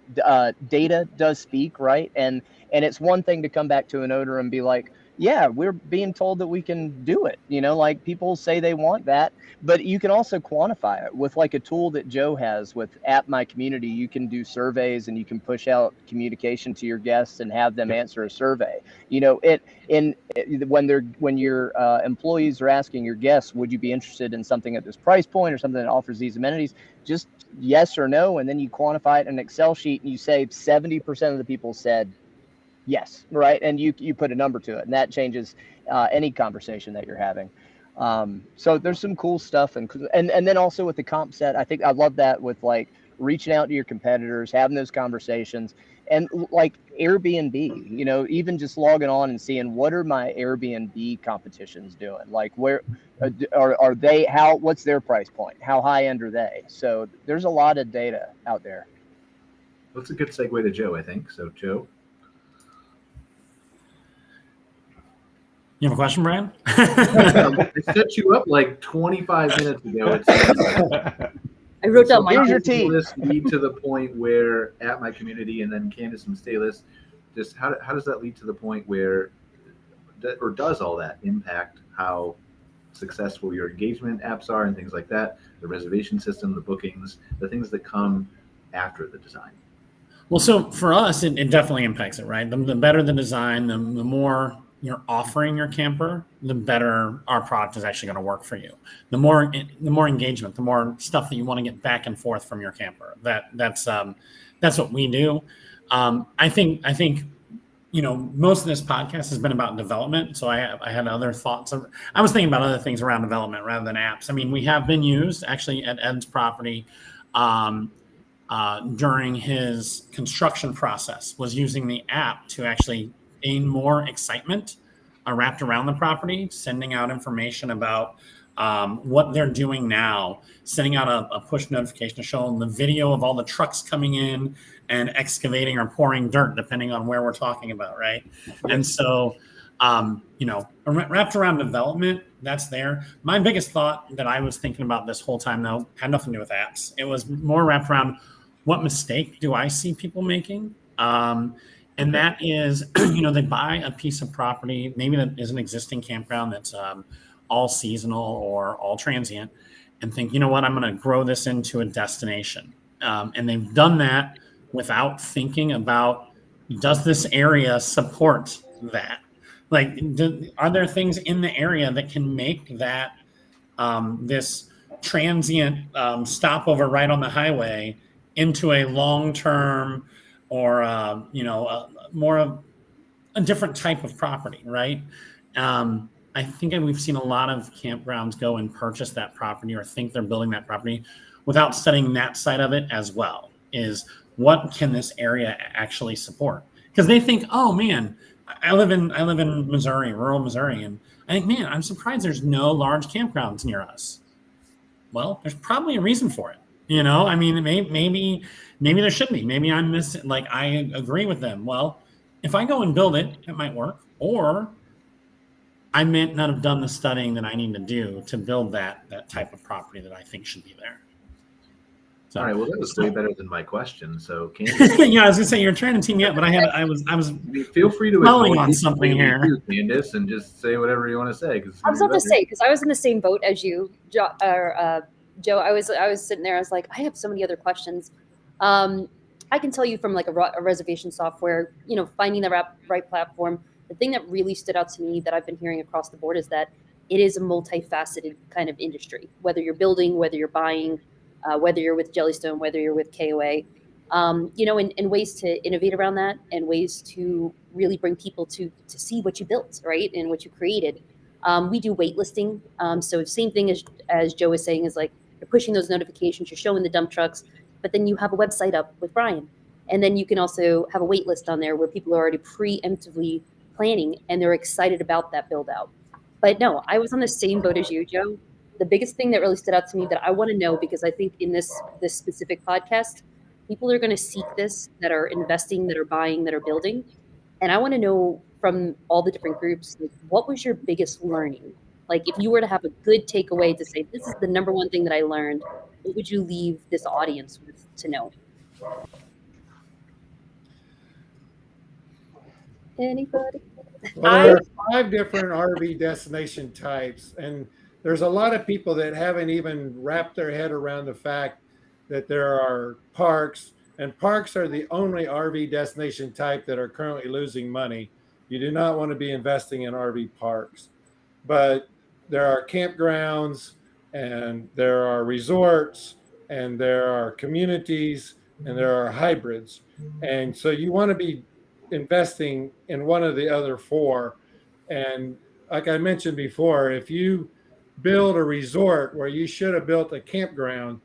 data does speak, right? And it's one thing to come back to an owner and be like, yeah, we're being told that we can do it. Like people say they want that, but you can also quantify it with like a tool that Joe has with App My Community. You can do surveys and you can push out communication to your guests and have them answer a survey. When your employees are asking your guests, would you be interested in something at this price point or something that offers these amenities? Just yes or no, and then you quantify it in an Excel sheet and you say 70% of the people said yes, right? And you put a number to it, and that changes any conversation that you're having. So there's some cool stuff, and then also with the comp set, I think I love that with like reaching out to your competitors, having those conversations, and like Airbnb, even just logging on and seeing what are my Airbnb competitions doing, like where are they, what's their price point, how high end are they? So there's a lot of data out there. That's a good segue to Joe, I think. So Joe. You have a question, Brian? I set you up like 25 minutes ago. I wrote down my This lead to the point where at My Community and then Candace and Staylist, just how does that lead to the point where, or does all that impact how successful your engagement apps are and things like that, the reservation system, the bookings, the things that come after the design? Well, so for us, it definitely impacts it, right? The better the design, the more you're offering your camper, the better our product is actually going to work for you. The more engagement, the more stuff that you want to get back and forth from your camper. That's what we do. I think most of this podcast has been about development. So I had other thoughts. I was thinking about other things around development rather than apps. I mean, we have been used actually at Ed's property during his construction process, was using the app to actually gain more excitement wrapped around the property, sending out information about what they're doing now, sending out a push notification to show them the video of all the trucks coming in and excavating or pouring dirt, depending on where we're talking about, right? And so, wrapped around development, that's there. My biggest thought that I was thinking about this whole time, though, had nothing to do with apps. It was more wrapped around what mistake do I see people making? And that is, they buy a piece of property, maybe that is an existing campground that's all seasonal or all transient, and think, you know what, I'm going to grow this into a destination. And they've done that without thinking about, does this area support that? Like, are there things in the area that can make that this transient stopover right on the highway into a long-term or more of a different type of property, right? I think we've seen a lot of campgrounds go and purchase that property or think they're building that property without studying that side of it as well. Is what can this area actually support? Because they think, oh man, I live in Missouri, rural Missouri, and I think, man, I'm surprised there's no large campgrounds near us. Well, there's probably a reason for it. I mean, maybe there should be. Maybe I'm missing. Like, I agree with them. Well, if I go and build it, it might work. Or I may not have done the studying that I need to do to build that type of property that I think should be there. So, all right. Well, that was way better than my question. So, Candace, yeah, I was gonna say you're trying to team me up, but I was. I mean, feel free to dwelling on something here, Candace, and just say whatever you want to say. I was about to say, because I was in the same boat as you, Joe. I was sitting there. I was like, I have so many other questions. I can tell you from like a reservation software, finding the right platform. The thing that really stood out to me that I've been hearing across the board is that it is a multifaceted kind of industry. Whether you're building, whether you're buying, whether you're with Jellystone, whether you're with KOA, and ways to innovate around that, and ways to really bring people to see what you built, right, and what you created. We do waitlisting, so same thing as Joe was saying, is like you're pushing those notifications, you're showing the dump trucks, but then you have a website up with Brian, and then you can also have a wait list on there where people are already preemptively planning and they're excited about that build out. But no, I was on the same boat as you, Joe. The biggest thing that really stood out to me that I want to know, because I think in this specific podcast, people are going to seek this, that are investing, that are buying, that are building. And I want to know from all the different groups, like, what was your biggest learning? Like, if you were to have a good takeaway to say, this is the number one thing that I learned, what would you leave this audience with to know? Anybody? Well, there are 5 different RV destination types, and there's a lot of people that haven't even wrapped their head around the fact that there are parks, and parks are the only RV destination type that are currently losing money. You do not want to be investing in RV parks, but there are campgrounds, and there are resorts, and there are communities, and there are hybrids. And so you want to be investing in one of the other 4. And like I mentioned before, if you build a resort where you should have built a campground,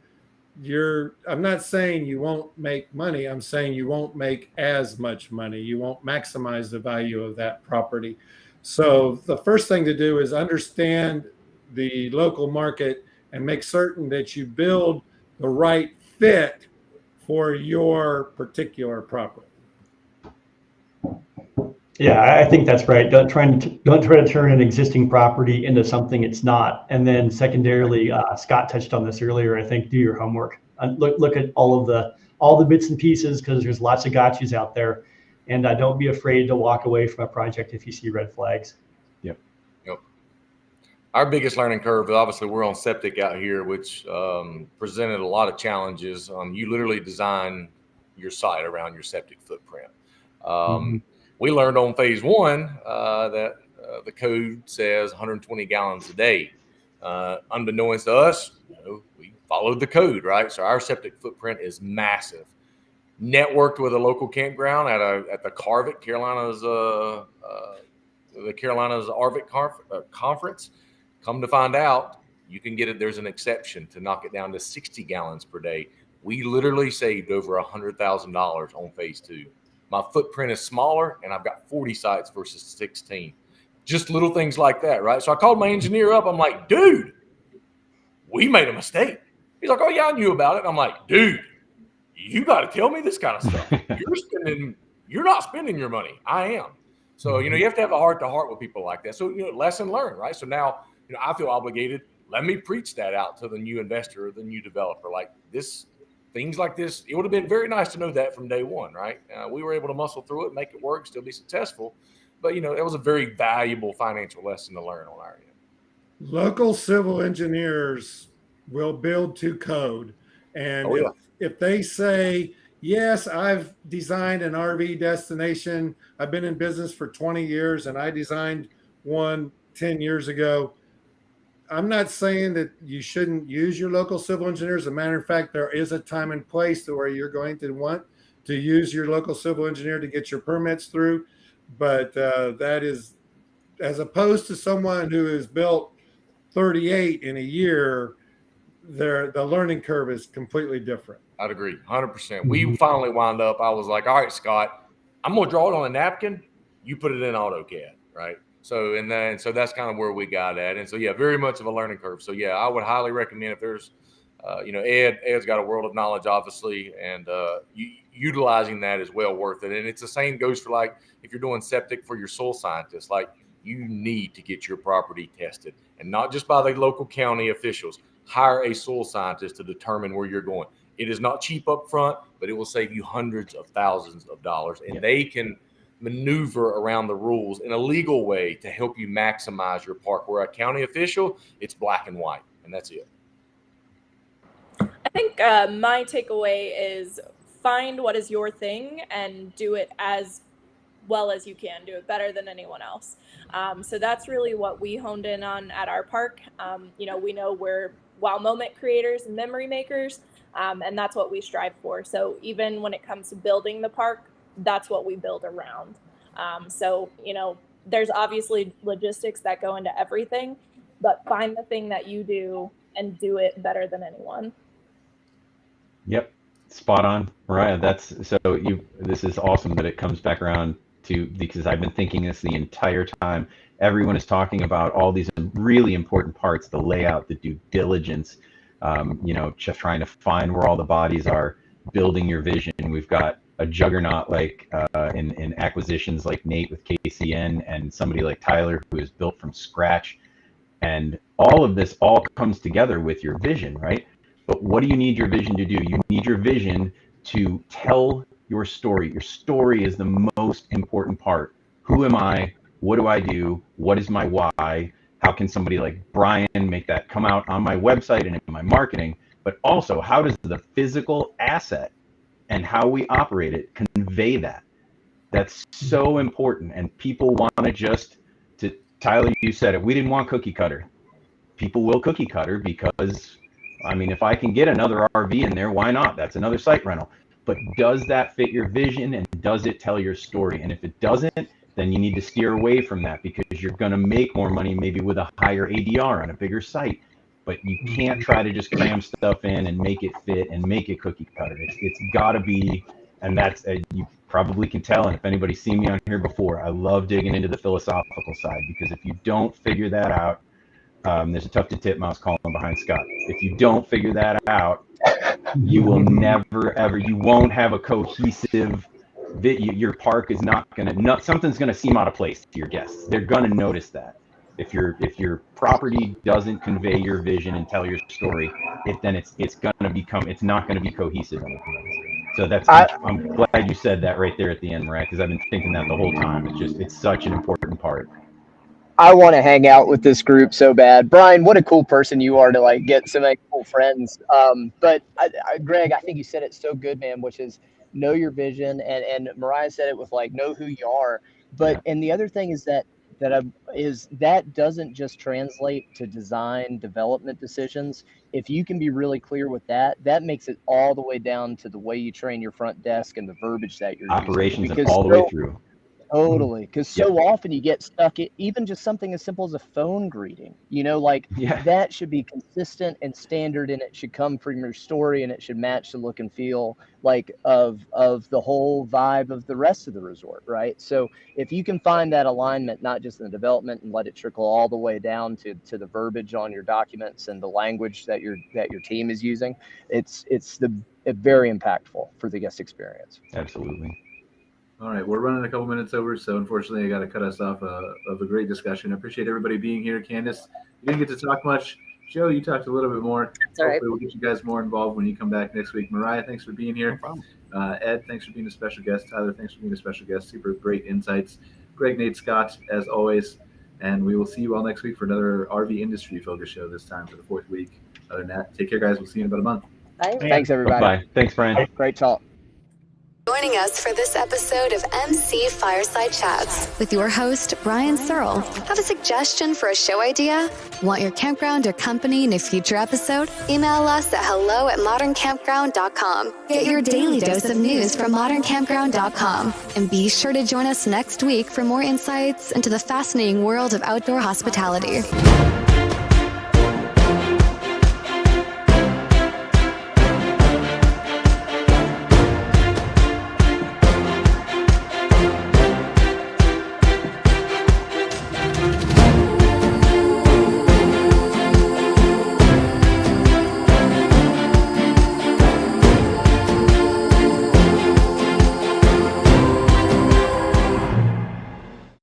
I'm not saying you won't make money. I'm saying you won't make as much money. You won't maximize the value of that property. So the first thing to do is understand the local market and make certain that you build the right fit for your particular property. Yeah, I think that's right. Don't try to turn an existing property into something it's not. And then secondarily, Scott touched on this earlier. I think do your homework. Look at all the bits and pieces, because there's lots of gotchas out there. And don't be afraid to walk away from a project if you see red flags. Yep. Our biggest learning curve, obviously, we're on septic out here, which presented a lot of challenges. You literally design your site around your septic footprint. We learned on phase 1 that the code says 120 gallons a day. Unbeknownst to us, we followed the code, right? So our septic footprint is massive. Networked with a local campground at the Carvet, Carolina's the Carolinas Arvit conference. Come to find out, you can get it. There's an exception to knock it down to 60 gallons per day. We literally saved over $100,000 on phase 2. My footprint is smaller, and I've got 40 sites versus 16. Just little things like that, right? So I called my engineer up. I'm like, dude, we made a mistake. He's like, oh, yeah, I knew about it. I'm like, dude, you got to tell me this kind of stuff. You're not spending your money. I am. So, you have to have a heart-to-heart with people like that. So, lesson learned, right? So now, I feel obligated. Let me preach that out to the new investor or the new developer. Like this. Things like this, it would have been very nice to know that from day one, right? We were able to muscle through it, make it work, still be successful. But, it was a very valuable financial lesson to learn on our end. Local civil engineers will build to code. And if they say, yes, I've designed an RV destination, I've been in business for 20 years, and I designed one 10 years ago, I'm not saying that you shouldn't use your local civil engineers. As a matter of fact, there is a time and place to where you're going to want to use your local civil engineer to get your permits through. But that is, as opposed to someone who has built 38 in a year, the learning curve is completely different. I'd agree, 100%. We finally wound up, I was like, all right, Scott, I'm going to draw it on a napkin. You put it in AutoCAD, right? So that's kind of where we got at. And so, yeah, very much of a learning curve. So, yeah, I would highly recommend if there's, Ed's got a world of knowledge, obviously, and utilizing that is well worth it. And it's the same goes for, like, if you're doing septic for your soil scientist, like, you need to get your property tested, and not just by the local county officials. Hire a soil scientist to determine where you're going. It is not cheap up front, but it will save you hundreds of thousands of dollars, and they can maneuver around the rules in a legal way to help you maximize your park. Where a county official, it's black and white, and that's it. I think my takeaway is find what is your thing and do it as well as you can, do it better than anyone else. So that's really what we honed in on at our park. We know we're wow moment creators and memory makers, and that's what we strive for. So even when it comes to building the park, that's what we build around. There's obviously logistics that go into everything, but find the thing that you do and do it better than anyone. Yep, spot on, Mariah. This is awesome that it comes back around to, because I've been thinking this the entire time. Everyone is talking about all these really important parts: the layout, the due diligence, just trying to find where all the bodies are, building your vision. We've got a juggernaut like in acquisitions like Nate with KCN, and somebody like Tyler who is built from scratch. And all of this all comes together with your vision, right? But what do you need your vision to do? You need your vision to tell your story. Your story is the most important part. Who am I? What do I do? What is my why? How can somebody like Brian make that come out on my website and in my marketing? But also, how does the physical asset and how we operate it convey that? That's so important. And people want to Tyler, you said it, we didn't want cookie cutter. People will cookie cutter because, if I can get another RV in there, why not? That's another site rental. But does that fit your vision, and does it tell your story? And if it doesn't, then you need to steer away from that, because you're going to make more money maybe with a higher ADR on a bigger site. But you can't try to just cram stuff in and make it fit and make it cookie cutter. It's got to be, and that's, you probably can tell, and if anybody's seen me on here before, I love digging into the philosophical side, because if you don't figure that out, there's a tufted titmouse calling behind Scott. If you don't figure that out, you will never, ever, you won't have a cohesive, your park is not going to, something's going to seem out of place to your guests. They're going to notice that. If your property doesn't convey your vision and tell your story, it's not going to be cohesive. So I'm glad you said that right there at the end, Mariah, because I've been thinking that the whole time. It's such an important part. I want to hang out with this group so bad. Brian, what a cool person you are to get so many cool friends. But Greg, I think you said it so good, man, which is know your vision. And Mariah said it with know who you are. But, and the other thing is that doesn't just translate to design development decisions. If you can be really clear with that makes it all the way down to the way you train your front desk and the verbiage that you're operations using. all the way through. Totally, because so often you get stuck at even just something as simple as a phone greeting. That should be consistent and standard, and it should come from your story, and it should match the look and feel of the whole vibe of the rest of the resort, right? So if you can find that alignment, not just in the development, and let it trickle all the way down to the verbiage on your documents and the language that your team is using, it's very impactful for the guest experience. Absolutely. All right, we're running a couple minutes over, so unfortunately I got to cut us off of a great discussion. I appreciate everybody being here. Candace, you didn't get to talk much. Joe, you talked a little bit more. That's all right. Hopefully we'll get you guys more involved when you come back next week. Mariah, thanks for being here. No problem. Ed, thanks for being a special guest. Tyler, thanks for being a special guest. Super great insights. Greg, Nate, Scott, as always. And we will see you all next week for another RV industry focus show, this time for the 4th week. Other than that, take care, guys. We'll see you in about a month. Bye. Thanks, everybody. Bye. Thanks, Brian. Great talk. Joining us for this episode of MC Fireside Chats with your host, Brian Searl. Have a suggestion for a show idea? Want your campground or company in a future episode? Email us at hello@moderncampground.com. Get your daily dose of news from moderncampground.com. And be sure to join us next week for more insights into the fascinating world of outdoor hospitality.